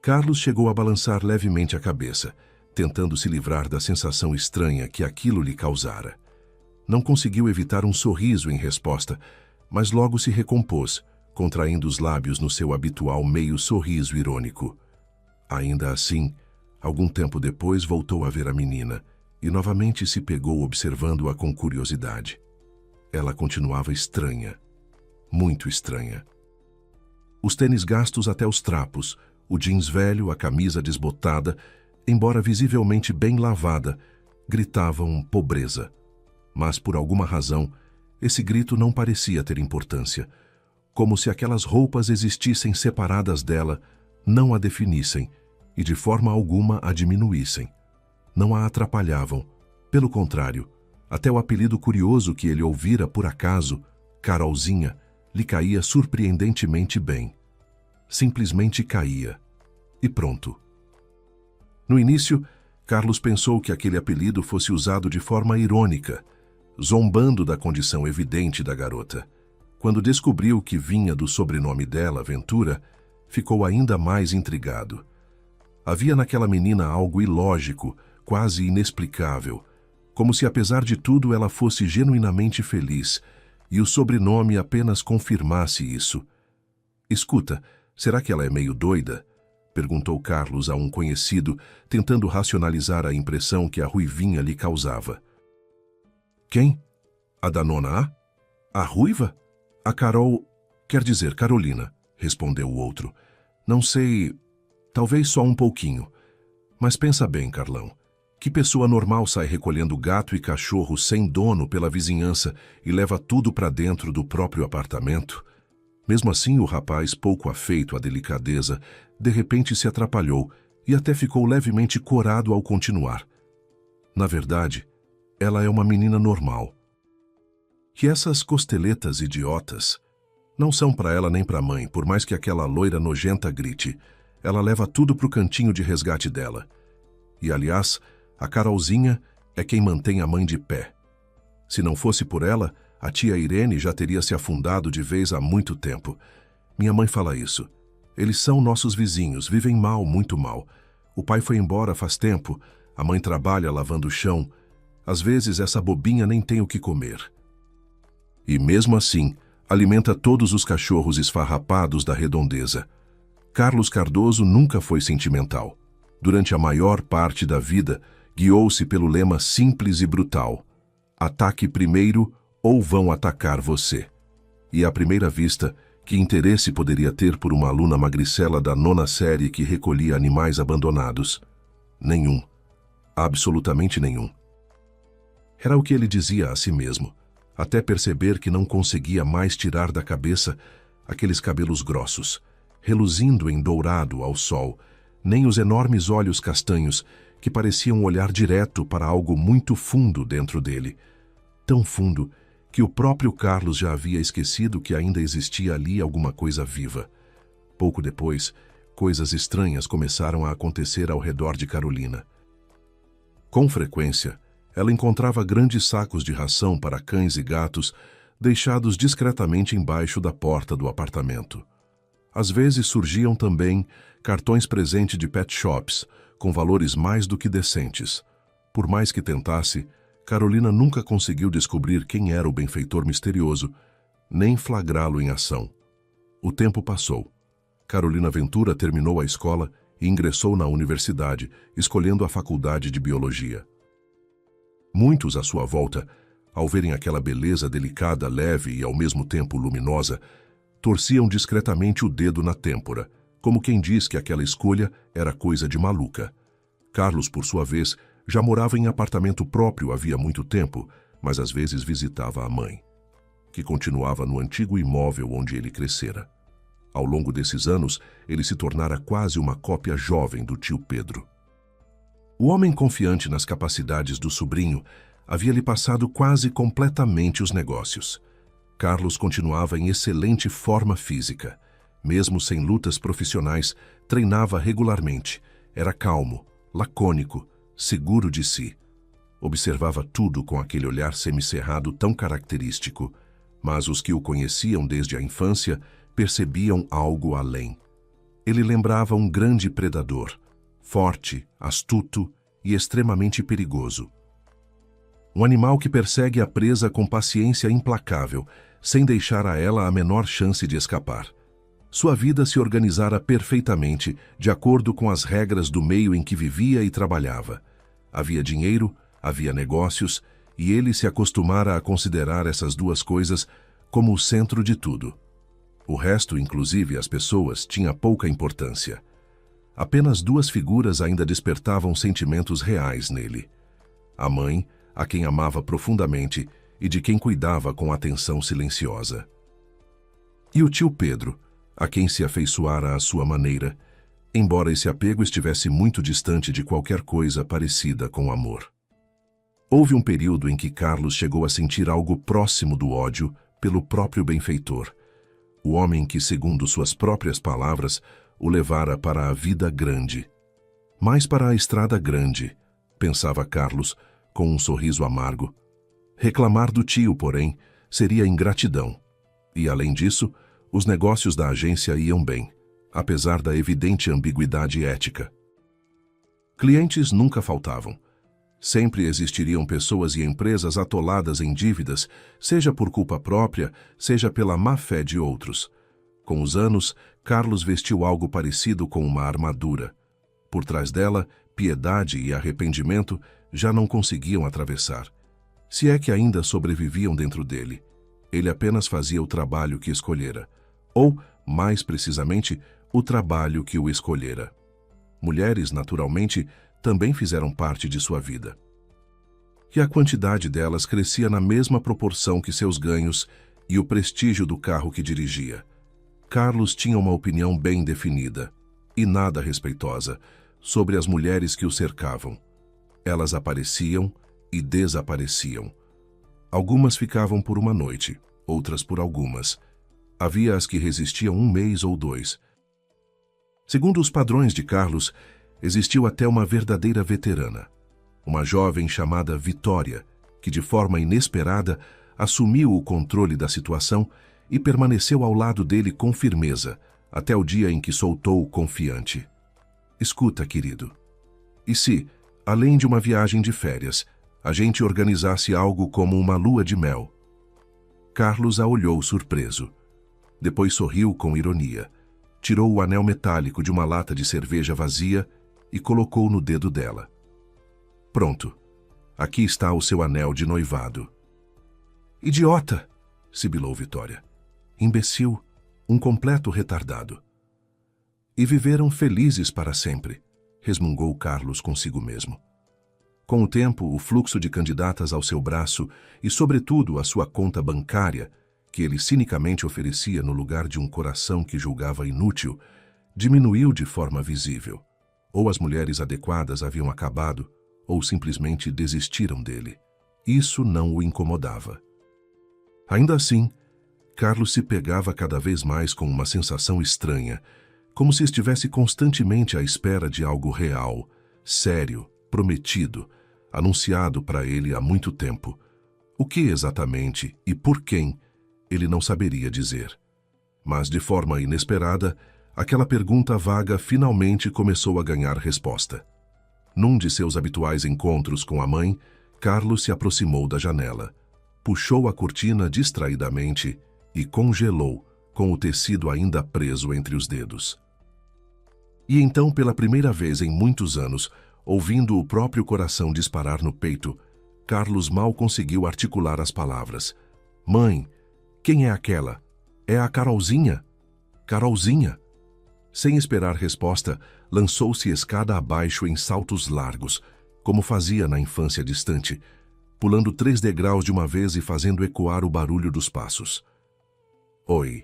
Carlos chegou a balançar levemente a cabeça, tentando se livrar da sensação estranha que aquilo lhe causara. Não conseguiu evitar um sorriso em resposta, mas logo se recompôs, contraindo os lábios no seu habitual meio sorriso irônico. Ainda assim, algum tempo depois voltou a ver a menina e novamente se pegou observando-a com curiosidade. Ela continuava estranha, muito estranha. Os tênis gastos até os trapos, o jeans velho, a camisa desbotada, embora visivelmente bem lavada, gritavam pobreza. Mas, por alguma razão, esse grito não parecia ter importância, como se aquelas roupas existissem separadas dela, não a definissem e de forma alguma a diminuíssem. Não a atrapalhavam. Pelo contrário, até o apelido curioso que ele ouvira por acaso, Carolzinha, lhe caía surpreendentemente bem. Simplesmente caía. E pronto. No início, Carlos pensou que aquele apelido fosse usado de forma irônica, zombando da condição evidente da garota. Quando descobriu que vinha do sobrenome dela, Ventura, ficou ainda mais intrigado. Havia naquela menina algo ilógico, quase inexplicável, como se apesar de tudo ela fosse genuinamente feliz, e o sobrenome apenas confirmasse isso. Escuta, será que ela é meio doida? Perguntou Carlos a um conhecido, tentando racionalizar a impressão que a ruivinha lhe causava. Quem? A da nona A? A ruiva? A Carol... Quer dizer, Carolina, respondeu o outro. Não sei... Talvez só um pouquinho. Mas pensa bem, Carlão. Que pessoa normal sai recolhendo gato e cachorro sem dono pela vizinhança e leva tudo para dentro do próprio apartamento? Mesmo assim, o rapaz, pouco afeito à delicadeza, de repente se atrapalhou e até ficou levemente corado ao continuar. Na verdade, ela é uma menina normal. Que essas costeletas idiotas não são para ela nem para a mãe, por mais que aquela loira nojenta grite. Ela leva tudo pro cantinho de resgate dela. E, aliás, a Carolzinha é quem mantém a mãe de pé. Se não fosse por ela, a tia Irene já teria se afundado de vez há muito tempo. Minha mãe fala isso. Eles são nossos vizinhos, vivem mal, muito mal. O pai foi embora faz tempo, a mãe trabalha lavando o chão. Às vezes essa bobinha nem tem o que comer. E mesmo assim, alimenta todos os cachorros esfarrapados da redondeza. Carlos Cardoso nunca foi sentimental. Durante a maior parte da vida, guiou-se pelo lema simples e brutal: ataque primeiro ou vão atacar você. E à primeira vista, que interesse poderia ter por uma aluna magricela da 9ª série que recolhia animais abandonados? Nenhum. Absolutamente nenhum. Era o que ele dizia a si mesmo, até perceber que não conseguia mais tirar da cabeça aqueles cabelos grossos, reluzindo em dourado ao sol, nem os enormes olhos castanhos que pareciam olhar direto para algo muito fundo dentro dele. Tão fundo que o próprio Carlos já havia esquecido que ainda existia ali alguma coisa viva. Pouco depois, coisas estranhas começaram a acontecer ao redor de Carolina. Com frequência, ela encontrava grandes sacos de ração para cães e gatos deixados discretamente embaixo da porta do apartamento. Às vezes surgiam também cartões presente de pet shops, com valores mais do que decentes. Por mais que tentasse, Carolina nunca conseguiu descobrir quem era o benfeitor misterioso, nem flagrá-lo em ação. O tempo passou. Carolina Ventura terminou a escola e ingressou na universidade, escolhendo a faculdade de biologia. Muitos à sua volta, ao verem aquela beleza delicada, leve e ao mesmo tempo luminosa, torciam discretamente o dedo na têmpora, como quem diz que aquela escolha era coisa de maluca. Carlos, por sua vez, já morava em apartamento próprio havia muito tempo, mas às vezes visitava a mãe, que continuava no antigo imóvel onde ele crescera. Ao longo desses anos, ele se tornara quase uma cópia jovem do tio Pedro. O homem, confiante nas capacidades do sobrinho, havia-lhe passado quase completamente os negócios. Carlos continuava em excelente forma física. Mesmo sem lutas profissionais, treinava regularmente. Era calmo, lacônico, seguro de si. Observava tudo com aquele olhar semicerrado tão característico, mas os que o conheciam desde a infância percebiam algo além. Ele lembrava um grande predador, forte, astuto e extremamente perigoso. Um animal que persegue a presa com paciência implacável, sem deixar a ela a menor chance de escapar. Sua vida se organizara perfeitamente, de acordo com as regras do meio em que vivia e trabalhava. Havia dinheiro, havia negócios, e ele se acostumara a considerar essas duas coisas como o centro de tudo. O resto, inclusive as pessoas, tinha pouca importância. Apenas duas figuras ainda despertavam sentimentos reais nele: a mãe, a quem amava profundamente e de quem cuidava com atenção silenciosa, e o tio Pedro, a quem se afeiçoara à sua maneira, embora esse apego estivesse muito distante de qualquer coisa parecida com amor. Houve um período em que Carlos chegou a sentir algo próximo do ódio pelo próprio benfeitor, o homem que, segundo suas próprias palavras, o levara para a vida grande. Mais para a estrada grande, pensava Carlos, com um sorriso amargo. Reclamar do tio, porém, seria ingratidão. E, além disso, os negócios da agência iam bem, apesar da evidente ambiguidade ética. Clientes nunca faltavam. Sempre existiriam pessoas e empresas atoladas em dívidas, seja por culpa própria, seja pela má-fé de outros. Com os anos, Carlos vestiu algo parecido com uma armadura. Por trás dela, piedade e arrependimento já não conseguiam atravessar. Se é que ainda sobreviviam dentro dele. Ele apenas fazia o trabalho que escolhera. Ou, mais precisamente, o trabalho que o escolhera. Mulheres, naturalmente, também fizeram parte de sua vida. E a quantidade delas crescia na mesma proporção que seus ganhos e o prestígio do carro que dirigia. Carlos tinha uma opinião bem definida, e nada respeitosa, sobre as mulheres que o cercavam. Elas apareciam e desapareciam. Algumas ficavam por uma noite, outras por algumas. Havia as que resistiam 1 mês ou 2. Segundo os padrões de Carlos, existiu até uma verdadeira veterana. Uma jovem chamada Vitória, que de forma inesperada assumiu o controle da situação e permaneceu ao lado dele com firmeza, até o dia em que soltou confiante. Escuta, querido. E se, além de uma viagem de férias, a gente organizasse algo como uma lua de mel? Carlos a olhou surpreso. Depois sorriu com ironia. Tirou o anel metálico de uma lata de cerveja vazia e colocou no dedo dela. Pronto. Aqui está o seu anel de noivado. Idiota! Sibilou Vitória. Imbecil, um completo retardado. E viveram felizes para sempre, resmungou Carlos consigo mesmo. Com o tempo, o fluxo de candidatas ao seu braço e, sobretudo, a sua conta bancária, que ele cinicamente oferecia no lugar de um coração que julgava inútil, diminuiu de forma visível. Ou as mulheres adequadas haviam acabado, ou simplesmente desistiram dele. Isso não o incomodava. Ainda assim, Carlos se pegava cada vez mais com uma sensação estranha, como se estivesse constantemente à espera de algo real, sério, prometido, anunciado para ele há muito tempo. O que exatamente e por quem, ele não saberia dizer. Mas, de forma inesperada, aquela pergunta vaga finalmente começou a ganhar resposta. Num de seus habituais encontros com a mãe, Carlos se aproximou da janela, puxou a cortina distraidamente e congelou, com o tecido ainda preso entre os dedos. E então, pela primeira vez em muitos anos, ouvindo o próprio coração disparar no peito, Carlos mal conseguiu articular as palavras. Mãe, quem é aquela? É a Carolzinha? Carolzinha? Sem esperar resposta, lançou-se escada abaixo em saltos largos, como fazia na infância distante, pulando 3 degraus de uma vez e fazendo ecoar o barulho dos passos. Oi,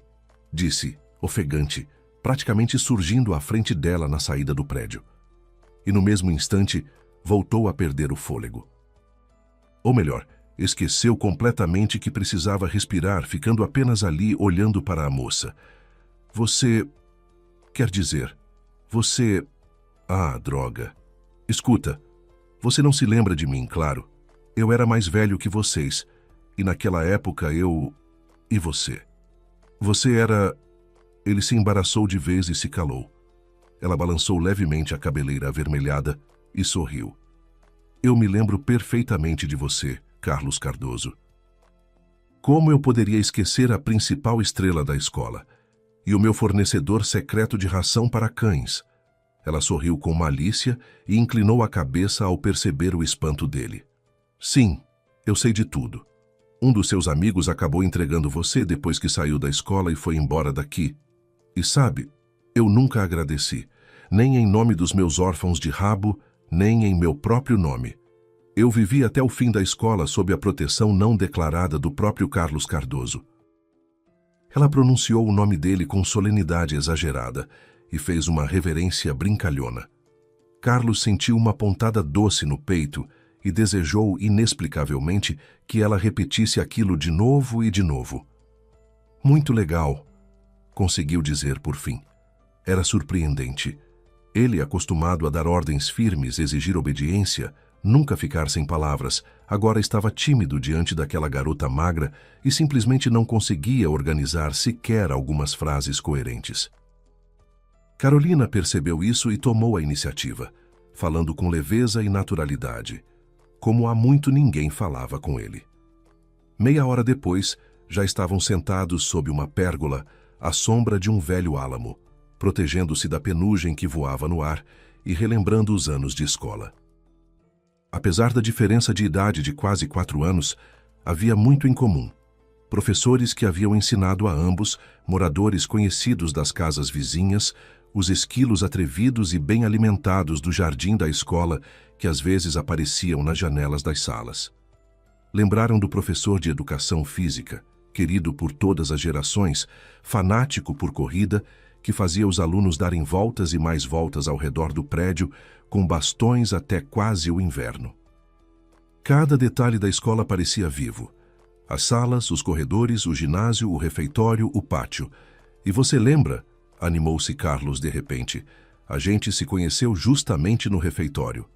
disse, ofegante, praticamente surgindo à frente dela na saída do prédio. E no mesmo instante, voltou a perder o fôlego. Ou melhor, esqueceu completamente que precisava respirar, ficando apenas ali olhando para a moça. Você... Quer dizer, você... Ah, droga. Escuta, você não se lembra de mim, claro. Eu era mais velho que vocês, e naquela época eu... E você? Você era... Ele se embaraçou de vez e se calou. Ela balançou levemente a cabeleira avermelhada e sorriu. Eu me lembro perfeitamente de você, Carlos Cardoso. Como eu poderia esquecer a principal estrela da escola e o meu fornecedor secreto de ração para cães? Ela sorriu com malícia e inclinou a cabeça ao perceber o espanto dele. Sim, eu sei de tudo. Um dos seus amigos acabou entregando você depois que saiu da escola e foi embora daqui. E sabe, eu nunca agradeci, nem em nome dos meus órfãos de rabo, nem em meu próprio nome. Eu vivi até o fim da escola sob a proteção não declarada do próprio Carlos Cardoso. Ela pronunciou o nome dele com solenidade exagerada e fez uma reverência brincalhona. Carlos sentiu uma pontada doce no peito e desejou inexplicavelmente que ela repetisse aquilo de novo e de novo. Muito legal, conseguiu dizer por fim. Era surpreendente. Ele, acostumado a dar ordens firmes, exigir obediência, nunca ficar sem palavras, agora estava tímido diante daquela garota magra e simplesmente não conseguia organizar sequer algumas frases coerentes. Carolina percebeu isso e tomou a iniciativa, falando com leveza e naturalidade, como há muito ninguém falava com ele. Meia hora depois, já estavam sentados sob uma pérgola, à sombra de um velho álamo, protegendo-se da penugem que voava no ar e relembrando os anos de escola. Apesar da diferença de idade de quase 4 anos, havia muito em comum. Professores que haviam ensinado a ambos, moradores conhecidos das casas vizinhas, os esquilos atrevidos e bem alimentados do jardim da escola que às vezes apareciam nas janelas das salas. Lembraram do professor de educação física, querido por todas as gerações, fanático por corrida, que fazia os alunos darem voltas e mais voltas ao redor do prédio, com bastões até quase o inverno. Cada detalhe da escola parecia vivo. As salas, os corredores, o ginásio, o refeitório, o pátio. E você lembra? Animou-se Carlos de repente. A gente se conheceu justamente no refeitório.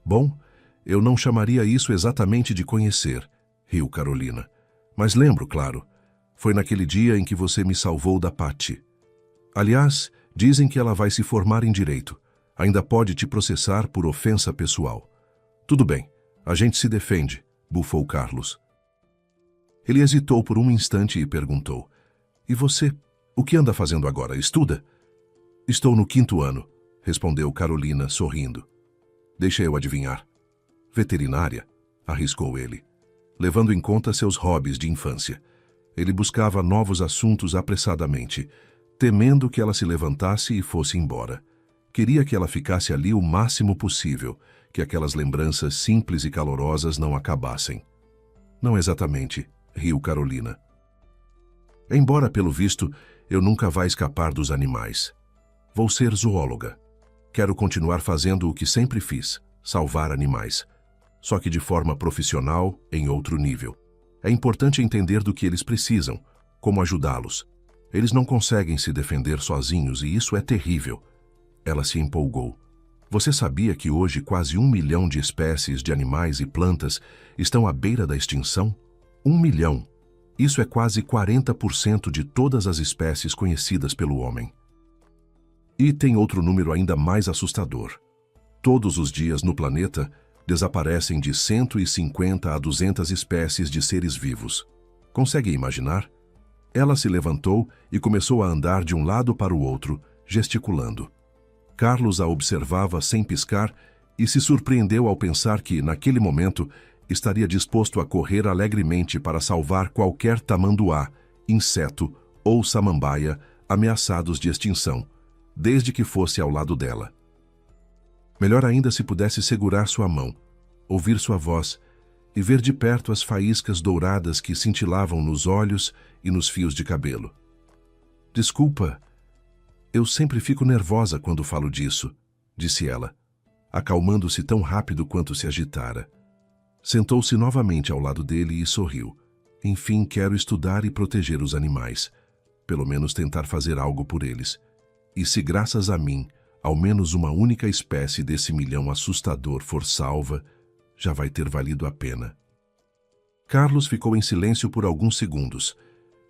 Bom, eu não chamaria isso exatamente de conhecer, riu Carolina. Mas lembro, claro. Foi naquele dia em que você me salvou da Patty. Aliás, dizem que ela vai se formar em direito. Ainda pode te processar por ofensa pessoal. Tudo bem, a gente se defende, bufou Carlos. Ele hesitou por um instante e perguntou: E você, o que anda fazendo agora? Estuda? Estou no 5º ano, respondeu Carolina, sorrindo. Deixa eu adivinhar. Veterinária, arriscou ele, levando em conta seus hobbies de infância. Ele buscava novos assuntos apressadamente, temendo que ela se levantasse e fosse embora. Queria que ela ficasse ali o máximo possível, que aquelas lembranças simples e calorosas não acabassem. Não exatamente, riu Carolina. Embora, pelo visto, eu nunca vá escapar dos animais. Vou ser zoóloga. Quero continuar fazendo o que sempre fiz, salvar animais. Só que de forma profissional, em outro nível. É importante entender do que eles precisam, como ajudá-los. Eles não conseguem se defender sozinhos e isso é terrível. Ela se empolgou. Você sabia que hoje quase 1 milhão de espécies de animais e plantas estão à beira da extinção? 1 milhão. Isso é quase 40% de todas as espécies conhecidas pelo homem. E tem outro número ainda mais assustador. Todos os dias no planeta desaparecem de 150 a 200 espécies de seres vivos. Consegue imaginar? Ela se levantou e começou a andar de um lado para o outro, gesticulando. Carlos a observava sem piscar e se surpreendeu ao pensar que, naquele momento, estaria disposto a correr alegremente para salvar qualquer tamanduá, inseto ou samambaia ameaçados de extinção, desde que fosse ao lado dela. Melhor ainda se pudesse segurar sua mão, ouvir sua voz e ver de perto as faíscas douradas que cintilavam nos olhos e nos fios de cabelo. Desculpa, eu sempre fico nervosa quando falo disso, disse ela, acalmando-se tão rápido quanto se agitara. Sentou-se novamente ao lado dele e sorriu. Enfim, quero estudar e proteger os animais. Pelo menos tentar fazer algo por eles. E se graças a mim, ao menos uma única espécie desse milhão assustador for salva, já vai ter valido a pena. Carlos ficou em silêncio por alguns segundos.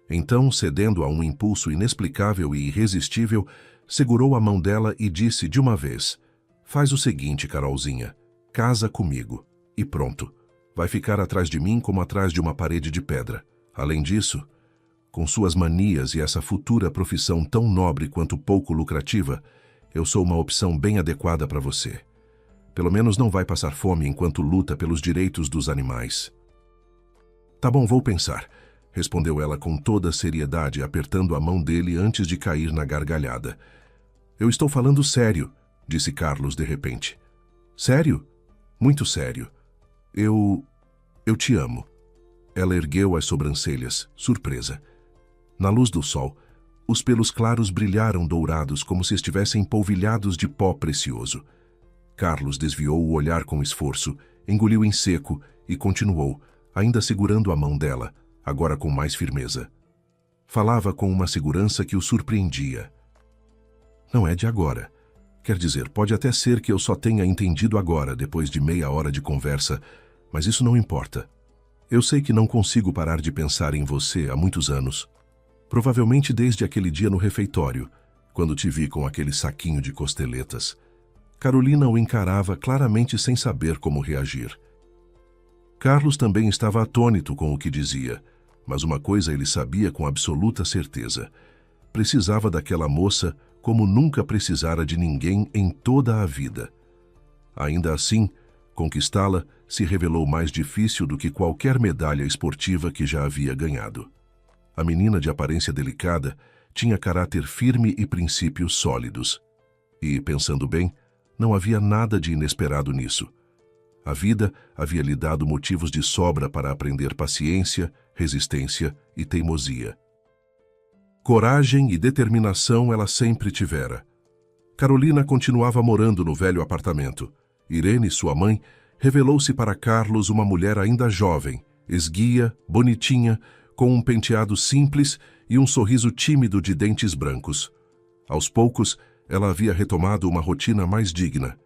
Então, cedendo a um impulso inexplicável e irresistível, segurou a mão dela e disse de uma vez: Faz o seguinte, Carolzinha, casa comigo. E pronto. Vai ficar atrás de mim como atrás de uma parede de pedra. Além disso, com suas manias e essa futura profissão tão nobre quanto pouco lucrativa, eu sou uma opção bem adequada para você. Pelo menos não vai passar fome enquanto luta pelos direitos dos animais. Tá bom, vou pensar, respondeu ela com toda a seriedade, apertando a mão dele antes de cair na gargalhada. Eu estou falando sério, disse Carlos de repente. Sério? Muito sério. Eu te amo. Ela ergueu as sobrancelhas, surpresa. Na luz do sol, os pelos claros brilharam dourados como se estivessem polvilhados de pó precioso. Carlos desviou o olhar com esforço, engoliu em seco e continuou, ainda segurando a mão dela, agora com mais firmeza. Falava com uma segurança que o surpreendia. Não é de agora. Quer dizer, pode até ser que eu só tenha entendido agora, depois de meia hora de conversa, mas isso não importa. Eu sei que não consigo parar de pensar em você há muitos anos. Provavelmente desde aquele dia no refeitório, quando te vi com aquele saquinho de costeletas. Carolina o encarava claramente sem saber como reagir. Carlos também estava atônito com o que dizia, mas uma coisa ele sabia com absoluta certeza. precisava daquela moça como nunca precisara de ninguém em toda a vida. Ainda assim, conquistá-la se revelou mais difícil do que qualquer medalha esportiva que já havia ganhado. A menina de aparência delicada tinha caráter firme e princípios sólidos. E, pensando bem, não havia nada de inesperado nisso. A vida havia lhe dado motivos de sobra para aprender paciência, resistência e teimosia. Coragem e determinação ela sempre tivera. Carolina continuava morando no velho apartamento. Irene, sua mãe, revelou-se para Carlos uma mulher ainda jovem, esguia, bonitinha, com um penteado simples e um sorriso tímido de dentes brancos. Aos poucos, ela havia retomado uma rotina mais digna,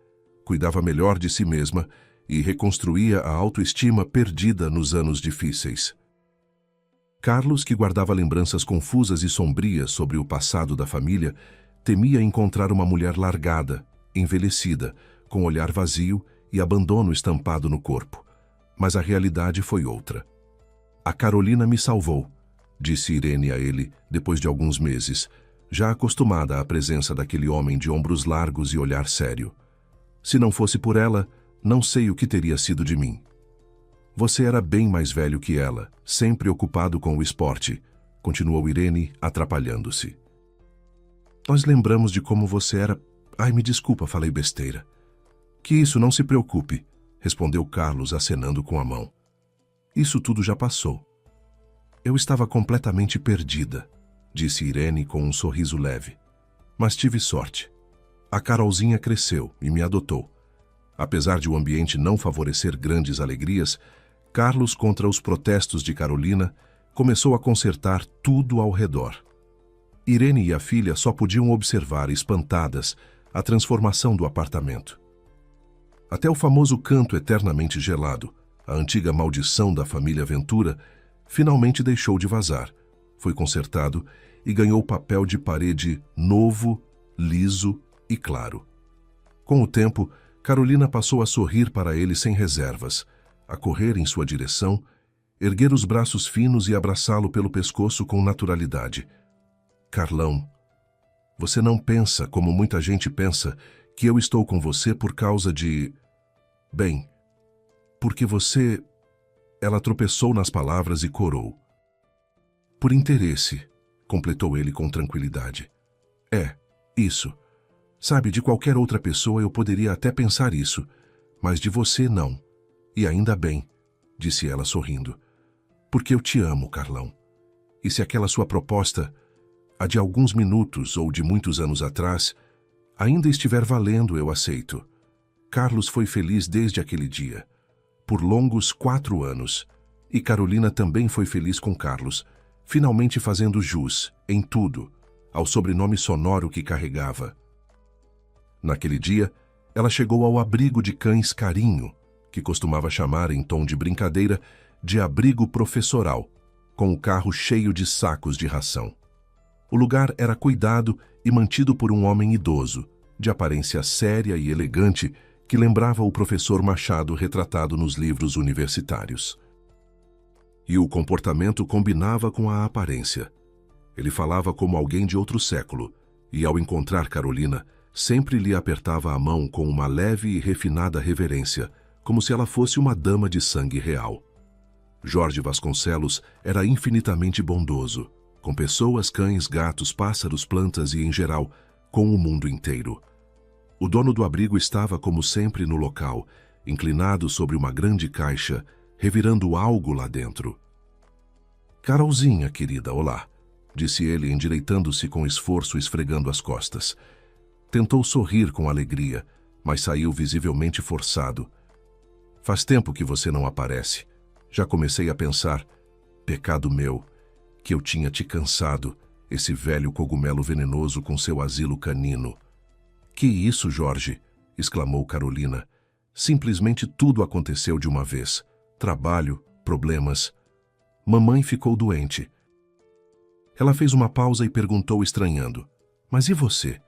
cuidava melhor de si mesma e reconstruía a autoestima perdida nos anos difíceis. Carlos, que guardava lembranças confusas e sombrias sobre o passado da família, temia encontrar uma mulher largada, envelhecida, com olhar vazio e abandono estampado no corpo. Mas a realidade foi outra. "A Carolina me salvou", disse Irene a ele depois de alguns meses, já acostumada à presença daquele homem de ombros largos e olhar sério. "Se não fosse por ela, não sei o que teria sido de mim." "Você era bem mais velho que ela, sempre ocupado com o esporte", continuou Irene, atrapalhando-se. "Nós lembramos de como você era... Ai, me desculpa, falei besteira." "Que isso, não se preocupe", respondeu Carlos, acenando com a mão. "Isso tudo já passou." "Eu estava completamente perdida", disse Irene com um sorriso leve. "Mas tive sorte. A Carolzinha cresceu e me adotou." Apesar de o ambiente não favorecer grandes alegrias, Carlos, contra os protestos de Carolina, começou a consertar tudo ao redor. Irene e a filha só podiam observar, espantadas, a transformação do apartamento. Até o famoso canto eternamente gelado, a antiga maldição da família Ventura, finalmente deixou de vazar, foi consertado e ganhou papel de parede novo, liso e claro. Com o tempo, Carolina passou a sorrir para ele sem reservas, a correr em sua direção, erguer os braços finos e abraçá-lo pelo pescoço com naturalidade. "Carlão, você não pensa, como muita gente pensa, que eu estou com você por causa de... Bem, porque você..." Ela tropeçou nas palavras e corou. "Por interesse", completou ele com tranquilidade. "É, isso. Sabe, de qualquer outra pessoa eu poderia até pensar isso, mas de você não. E ainda bem", disse ela sorrindo. "Porque eu te amo, Carlão. E se aquela sua proposta, a de alguns minutos ou de muitos anos atrás, ainda estiver valendo, eu aceito." Carlos foi feliz desde aquele dia, por longos 4 anos, e Carolina também foi feliz com Carlos, finalmente fazendo jus, em tudo, ao sobrenome sonoro que carregava. Naquele dia, ela chegou ao abrigo de cães Carinho, que costumava chamar, em tom de brincadeira, de abrigo professoral, com o carro cheio de sacos de ração. O lugar era cuidado e mantido por um homem idoso, de aparência séria e elegante, que lembrava o professor Machado retratado nos livros universitários. E o comportamento combinava com a aparência. Ele falava como alguém de outro século, e ao encontrar Carolina, sempre lhe apertava a mão com uma leve e refinada reverência, como se ela fosse uma dama de sangue real. Jorge Vasconcelos era infinitamente bondoso, com pessoas, cães, gatos, pássaros, plantas e, em geral, com o mundo inteiro. O dono do abrigo estava, como sempre, no local, inclinado sobre uma grande caixa, revirando algo lá dentro. "Carolzinha, querida, olá", disse ele, endireitando-se com esforço, esfregando as costas. Tentou sorrir com alegria, mas saiu visivelmente forçado. "Faz tempo que você não aparece. Já comecei a pensar, pecado meu, que eu tinha te cansado, esse velho cogumelo venenoso com seu asilo canino." "Que isso, Jorge?" exclamou Carolina. "Simplesmente tudo aconteceu de uma vez. Trabalho, problemas. Mamãe ficou doente." Ela fez uma pausa e perguntou, estranhando: "Mas e você?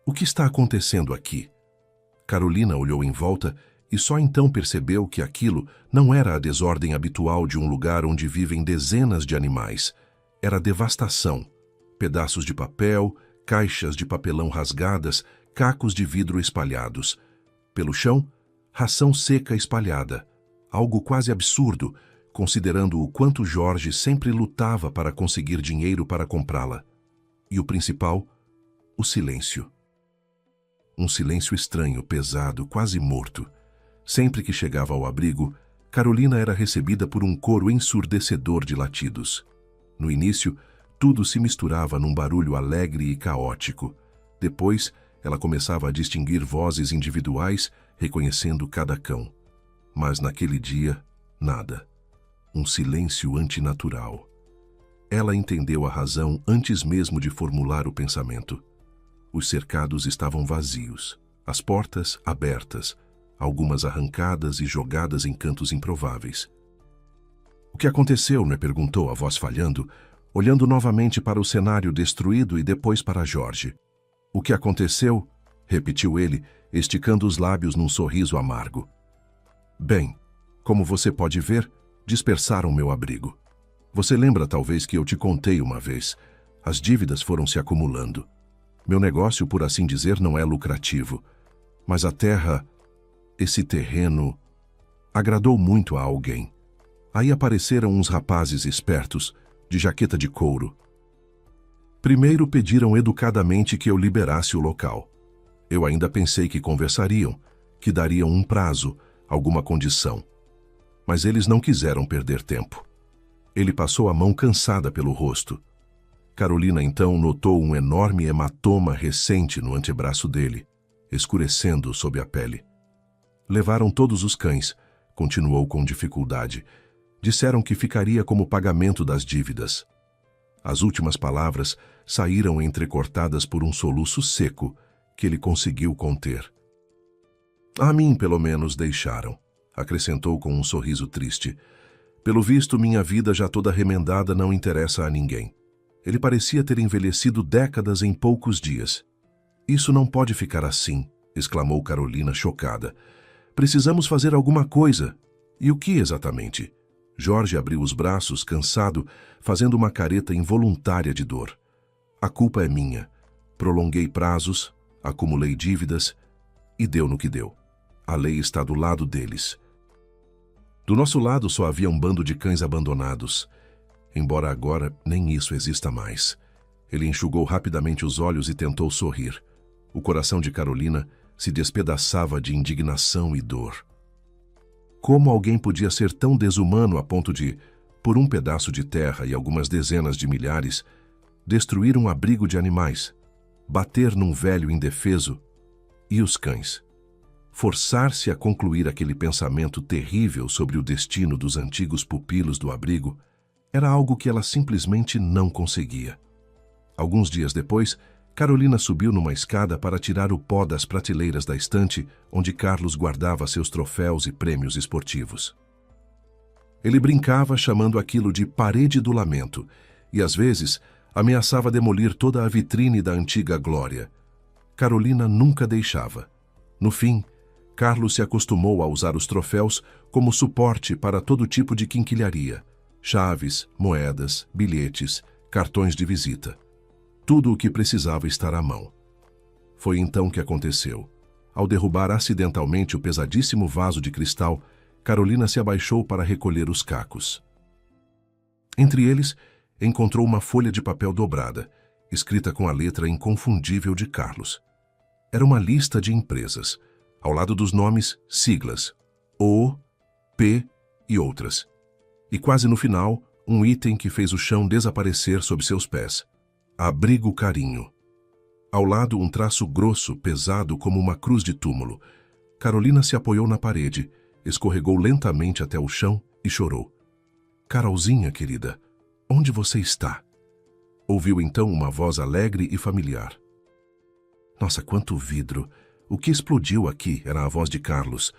O que está acontecendo aqui?" Carolina olhou em volta e só então percebeu que aquilo não era a desordem habitual de um lugar onde vivem dezenas de animais. Era devastação, pedaços de papel, caixas de papelão rasgadas, cacos de vidro espalhados. Pelo chão, ração seca espalhada, algo quase absurdo, considerando o quanto Jorge sempre lutava para conseguir dinheiro para comprá-la. E o principal, o silêncio. Um silêncio estranho, pesado, quase morto. Sempre que chegava ao abrigo, Carolina era recebida por um coro ensurdecedor de latidos. No início, tudo se misturava num barulho alegre e caótico. Depois, ela começava a distinguir vozes individuais, reconhecendo cada cão. Mas naquele dia, nada. Um silêncio antinatural. Ela entendeu a razão antes mesmo de formular o pensamento. Os cercados estavam vazios, as portas abertas, algumas arrancadas e jogadas em cantos improváveis. "O que aconteceu?", me perguntou a voz falhando, olhando novamente para o cenário destruído e depois para Jorge. "O que aconteceu?", repetiu ele, esticando os lábios num sorriso amargo. "Bem, como você pode ver, dispersaram meu abrigo. Você lembra talvez que eu te contei uma vez. As dívidas foram se acumulando. Meu negócio, por assim dizer, não é lucrativo. Mas a terra, esse terreno, agradou muito a alguém. Aí apareceram uns rapazes espertos, de jaqueta de couro. Primeiro pediram educadamente que eu liberasse o local. Eu ainda pensei que conversariam, que dariam um prazo, alguma condição. Mas eles não quiseram perder tempo. Ele passou a mão cansada pelo rosto. Carolina então notou um enorme hematoma recente no antebraço dele, escurecendo sob a pele. "Levaram todos os cães", continuou com dificuldade. "Disseram que ficaria como pagamento das dívidas." As últimas palavras saíram entrecortadas por um soluço seco que ele conseguiu conter. "A mim, pelo menos, deixaram", acrescentou com um sorriso triste. "Pelo visto, minha vida já toda remendada não interessa a ninguém." Ele parecia ter envelhecido décadas em poucos dias. "Isso não pode ficar assim", exclamou Carolina chocada. "Precisamos fazer alguma coisa." "E o que exatamente?" Jorge abriu os braços, cansado, fazendo uma careta involuntária de dor. "A culpa é minha. Prolonguei prazos, acumulei dívidas e deu no que deu. A lei está do lado deles. Do nosso lado só havia um bando de cães abandonados. Embora agora nem isso exista mais." Ele enxugou rapidamente os olhos e tentou sorrir. O coração de Carolina se despedaçava de indignação e dor. Como alguém podia ser tão desumano a ponto de, por um pedaço de terra e algumas dezenas de milhares, destruir um abrigo de animais, bater num velho indefeso? E os cães? Forçar-se a concluir aquele pensamento terrível sobre o destino dos antigos pupilos do abrigo era algo que ela simplesmente não conseguia. Alguns dias depois, Carolina subiu numa escada para tirar o pó das prateleiras da estante onde Carlos guardava seus troféus e prêmios esportivos. Ele brincava chamando aquilo de parede do lamento e, às vezes, ameaçava demolir toda a vitrine da antiga glória. Carolina nunca deixava. No fim, Carlos se acostumou a usar os troféus como suporte para todo tipo de quinquilharia: chaves, moedas, bilhetes, cartões de visita. Tudo o que precisava estar à mão. Foi então que aconteceu. Ao derrubar acidentalmente o pesadíssimo vaso de cristal, Carolina se abaixou para recolher os cacos. Entre eles, encontrou uma folha de papel dobrada, escrita com a letra inconfundível de Carlos. Era uma lista de empresas. Ao lado dos nomes, siglas: O, P e outras. E quase no final, um item que fez o chão desaparecer sob seus pés: Abrigo Carinho. Ao lado, um traço grosso, pesado como uma cruz de túmulo. Carolina se apoiou na parede, escorregou lentamente até o chão e chorou. "Carolzinha, querida, onde você está?" Ouviu então uma voz alegre e familiar. Nossa, quanto vidro! O que explodiu aqui era a voz de Carlos,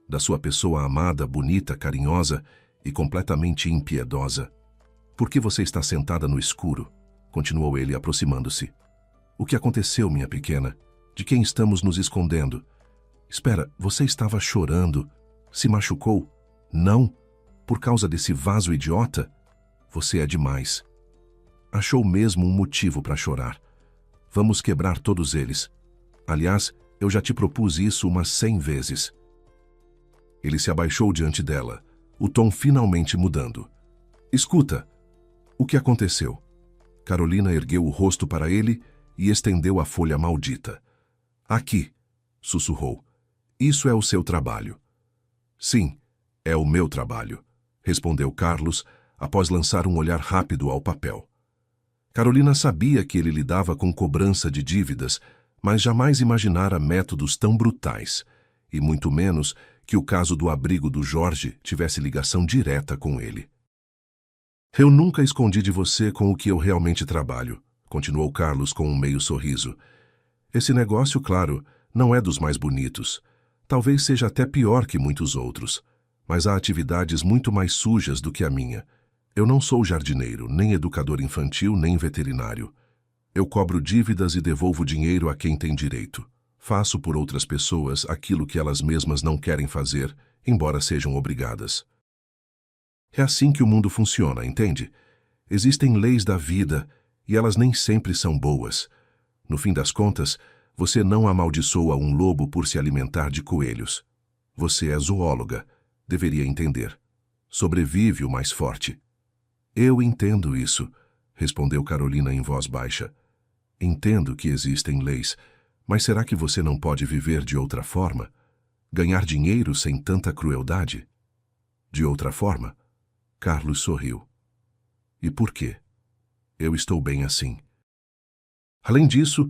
da sua pessoa amada, bonita, carinhosa e completamente impiedosa. "Por que você está sentada no escuro?" continuou ele, aproximando-se. "O que aconteceu, minha pequena? De quem estamos nos escondendo? Espera, você estava chorando? Se machucou? Não? Por causa desse vaso idiota? Você é demais." Achou mesmo um motivo para chorar. Vamos quebrar todos eles. Aliás, eu já te propus isso umas 100 vezes. Ele se abaixou diante dela, o tom finalmente mudando. Escuta, o que aconteceu? Carolina ergueu o rosto para ele e estendeu a folha maldita. Aqui, sussurrou. Isso é o seu trabalho. Sim, é o meu trabalho, respondeu Carlos, após lançar um olhar rápido ao papel. Carolina sabia que ele lidava com cobrança de dívidas, mas jamais imaginara métodos tão brutais, e muito menos que o caso do abrigo do Jorge tivesse ligação direta com ele. Eu nunca escondi de você com o que eu realmente trabalho, continuou Carlos com um meio sorriso. Esse negócio, claro, não é dos mais bonitos. Talvez seja até pior que muitos outros, mas há atividades muito mais sujas do que a minha. Eu não sou jardineiro, nem educador infantil, nem veterinário. Eu cobro dívidas e devolvo dinheiro a quem tem direito. Faço por outras pessoas aquilo que elas mesmas não querem fazer, embora sejam obrigadas. É assim que o mundo funciona, entende? Existem leis da vida e elas nem sempre são boas. No fim das contas, você não amaldiçoa um lobo por se alimentar de coelhos. Você é zoóloga, deveria entender. Sobrevive o mais forte. Eu entendo isso, respondeu Carolina em voz baixa. Entendo que existem leis, mas será que você não pode viver de outra forma? Ganhar dinheiro sem tanta crueldade? De outra forma? Carlos sorriu. E por quê? Eu estou bem assim. Além disso,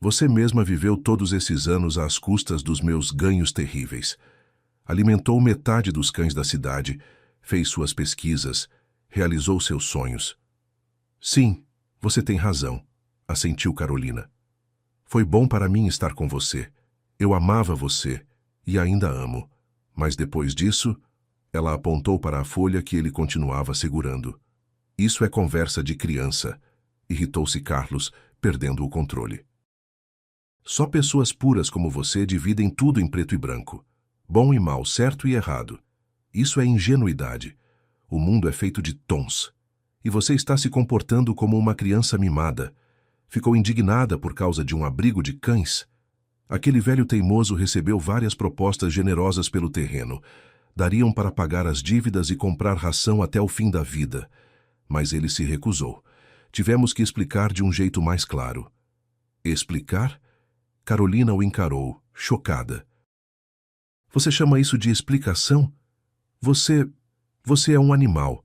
você mesma viveu todos esses anos às custas dos meus ganhos terríveis. Alimentou metade dos cães da cidade, fez suas pesquisas, realizou seus sonhos. Sim, você tem razão, assentiu Carolina. Foi bom para mim estar com você. Eu amava você e ainda amo. Mas depois disso, ela apontou para a folha que ele continuava segurando. Isso é conversa de criança, irritou-se Carlos, perdendo o controle. Só pessoas puras como você dividem tudo em preto e branco. Bom e mal, certo e errado. Isso é ingenuidade. O mundo é feito de tons. E você está se comportando como uma criança mimada. Ficou indignada por causa de um abrigo de cães? Aquele velho teimoso recebeu várias propostas generosas pelo terreno. Dariam para pagar as dívidas e comprar ração até o fim da vida. Mas ele se recusou. Tivemos que explicar de um jeito mais claro. Explicar? Carolina o encarou, chocada. Você chama isso de explicação? Você é um animal.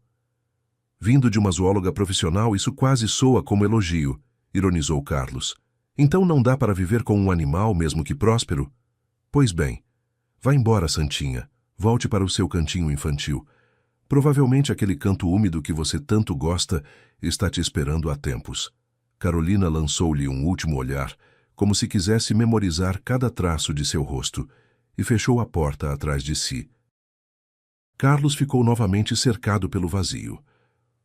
Vindo de uma zoóloga profissional, isso quase soa como elogio, ironizou Carlos. Então não dá para viver com um animal, mesmo que próspero? Pois bem, vá embora, Santinha. Volte para o seu cantinho infantil. Provavelmente aquele canto úmido que você tanto gosta está te esperando há tempos. Carolina lançou-lhe um último olhar, como se quisesse memorizar cada traço de seu rosto, e fechou a porta atrás de si. Carlos ficou novamente cercado pelo vazio.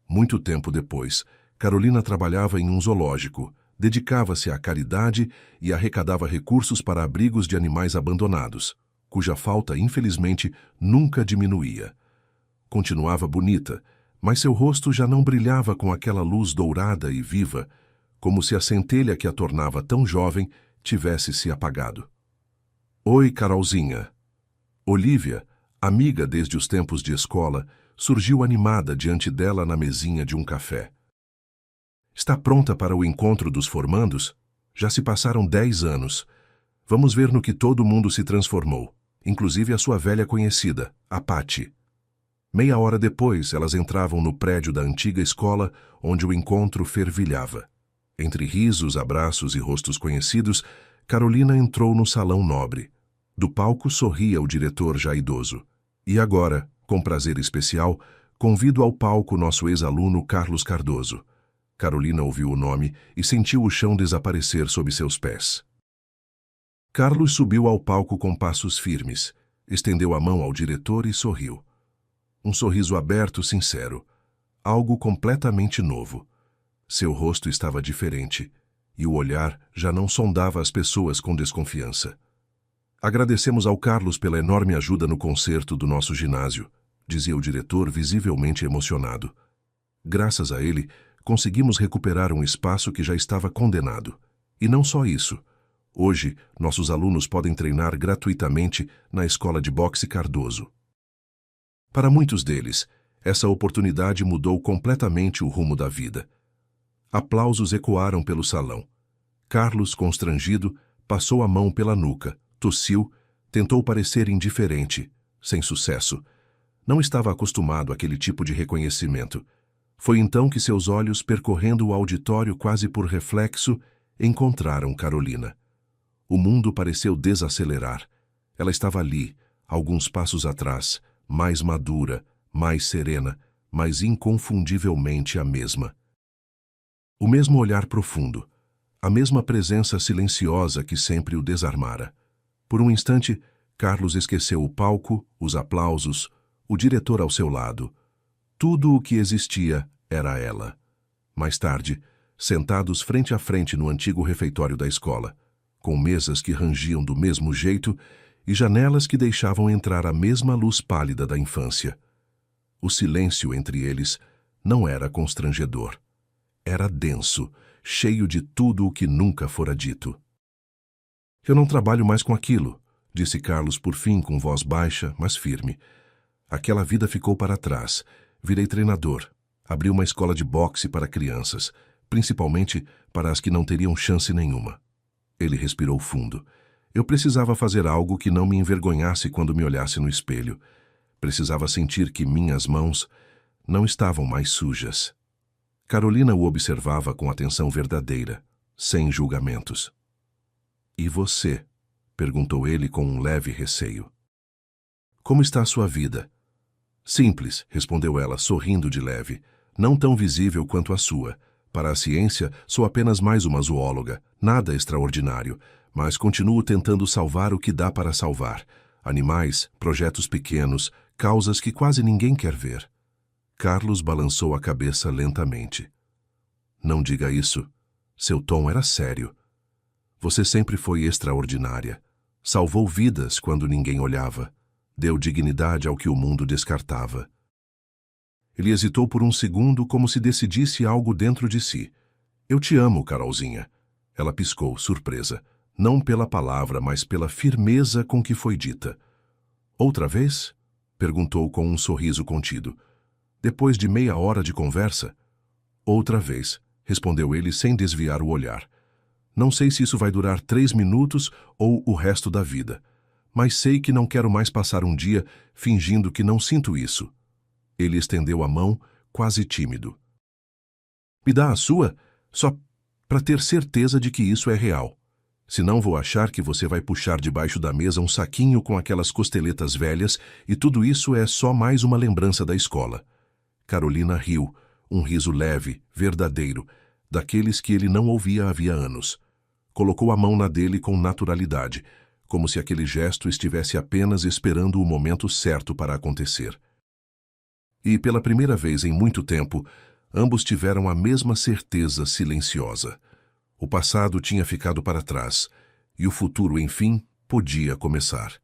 Muito tempo depois, Carolina trabalhava em um zoológico, dedicava-se à caridade e arrecadava recursos para abrigos de animais abandonados, cuja falta, infelizmente, nunca diminuía. Continuava bonita, mas seu rosto já não brilhava com aquela luz dourada e viva, como se a centelha que a tornava tão jovem tivesse se apagado. Oi, Carolzinha. Olívia, amiga desde os tempos de escola, surgiu animada diante dela na mesinha de um café. Está pronta para o encontro dos formandos? Já se passaram 10 anos. Vamos ver no que todo mundo se transformou, inclusive a sua velha conhecida, a Pati. Meia hora depois, elas entravam no prédio da antiga escola, onde o encontro fervilhava. Entre risos, abraços e rostos conhecidos, Carolina entrou no salão nobre. Do palco sorria o diretor já idoso. E agora, com prazer especial, convido ao palco nosso ex-aluno Carlos Cardoso. Carolina ouviu o nome e sentiu o chão desaparecer sob seus pés. Carlos subiu ao palco com passos firmes, estendeu a mão ao diretor e sorriu. Um sorriso aberto, sincero. Algo completamente novo. Seu rosto estava diferente, e o olhar já não sondava as pessoas com desconfiança. Agradecemos ao Carlos pela enorme ajuda no concerto do nosso ginásio, dizia o diretor visivelmente emocionado. Graças a ele, conseguimos recuperar um espaço que já estava condenado. E não só isso. Hoje, nossos alunos podem treinar gratuitamente na Escola de Boxe Cardoso. Para muitos deles, essa oportunidade mudou completamente o rumo da vida. Aplausos ecoaram pelo salão. Carlos, constrangido, passou a mão pela nuca, tossiu, tentou parecer indiferente, sem sucesso. Não estava acostumado àquele tipo de reconhecimento. Foi então que seus olhos, percorrendo o auditório quase por reflexo, encontraram Carolina. O mundo pareceu desacelerar. Ela estava ali, alguns passos atrás, mais madura, mais serena, mas inconfundivelmente a mesma. O mesmo olhar profundo, a mesma presença silenciosa que sempre o desarmara. Por um instante, Carlos esqueceu o palco, os aplausos, o diretor ao seu lado. Tudo o que existia era ela. Mais tarde, sentados frente a frente no antigo refeitório da escola, com mesas que rangiam do mesmo jeito e janelas que deixavam entrar a mesma luz pálida da infância. O silêncio entre eles não era constrangedor. Era denso, cheio de tudo o que nunca fora dito. Eu não trabalho mais com aquilo, disse Carlos por fim com voz baixa, mas firme. Aquela vida ficou para trás. Virei treinador. Abri uma escola de boxe para crianças, principalmente para as que não teriam chance nenhuma. Ele respirou fundo. Eu precisava fazer algo que não me envergonhasse quando me olhasse no espelho. Precisava sentir que minhas mãos não estavam mais sujas. Carolina o observava com atenção verdadeira, sem julgamentos. E você? Perguntou ele com um leve receio. Como está a sua vida? Simples, respondeu ela, sorrindo de leve. Não tão visível quanto a sua. Para a ciência, sou apenas mais uma zoóloga, nada extraordinário, mas continuo tentando salvar o que dá para salvar. Animais, projetos pequenos, causas que quase ninguém quer ver. Carlos balançou a cabeça lentamente. Não diga isso. Seu tom era sério. Você sempre foi extraordinária. Salvou vidas quando ninguém olhava. Deu dignidade ao que o mundo descartava. Ele hesitou por um segundo, como se decidisse algo dentro de si. Eu te amo, Carolzinha. Ela piscou, surpresa. Não pela palavra, mas pela firmeza com que foi dita. Outra vez? Perguntou com um sorriso contido. Depois de meia hora de conversa? Outra vez, respondeu ele sem desviar o olhar. Não sei se isso vai durar 3 minutos ou o resto da vida, mas sei que não quero mais passar um dia fingindo que não sinto isso. Ele estendeu a mão, quase tímido. Me dá a sua, só para ter certeza de que isso é real. Senão vou achar que você vai puxar debaixo da mesa um saquinho com aquelas costeletas velhas e tudo isso é só mais uma lembrança da escola. Carolina riu, um riso leve, verdadeiro, daqueles que ele não ouvia havia anos. Colocou a mão na dele com naturalidade, como se aquele gesto estivesse apenas esperando o momento certo para acontecer. E, pela primeira vez em muito tempo, ambos tiveram a mesma certeza silenciosa. O passado tinha ficado para trás, e o futuro, enfim, podia começar.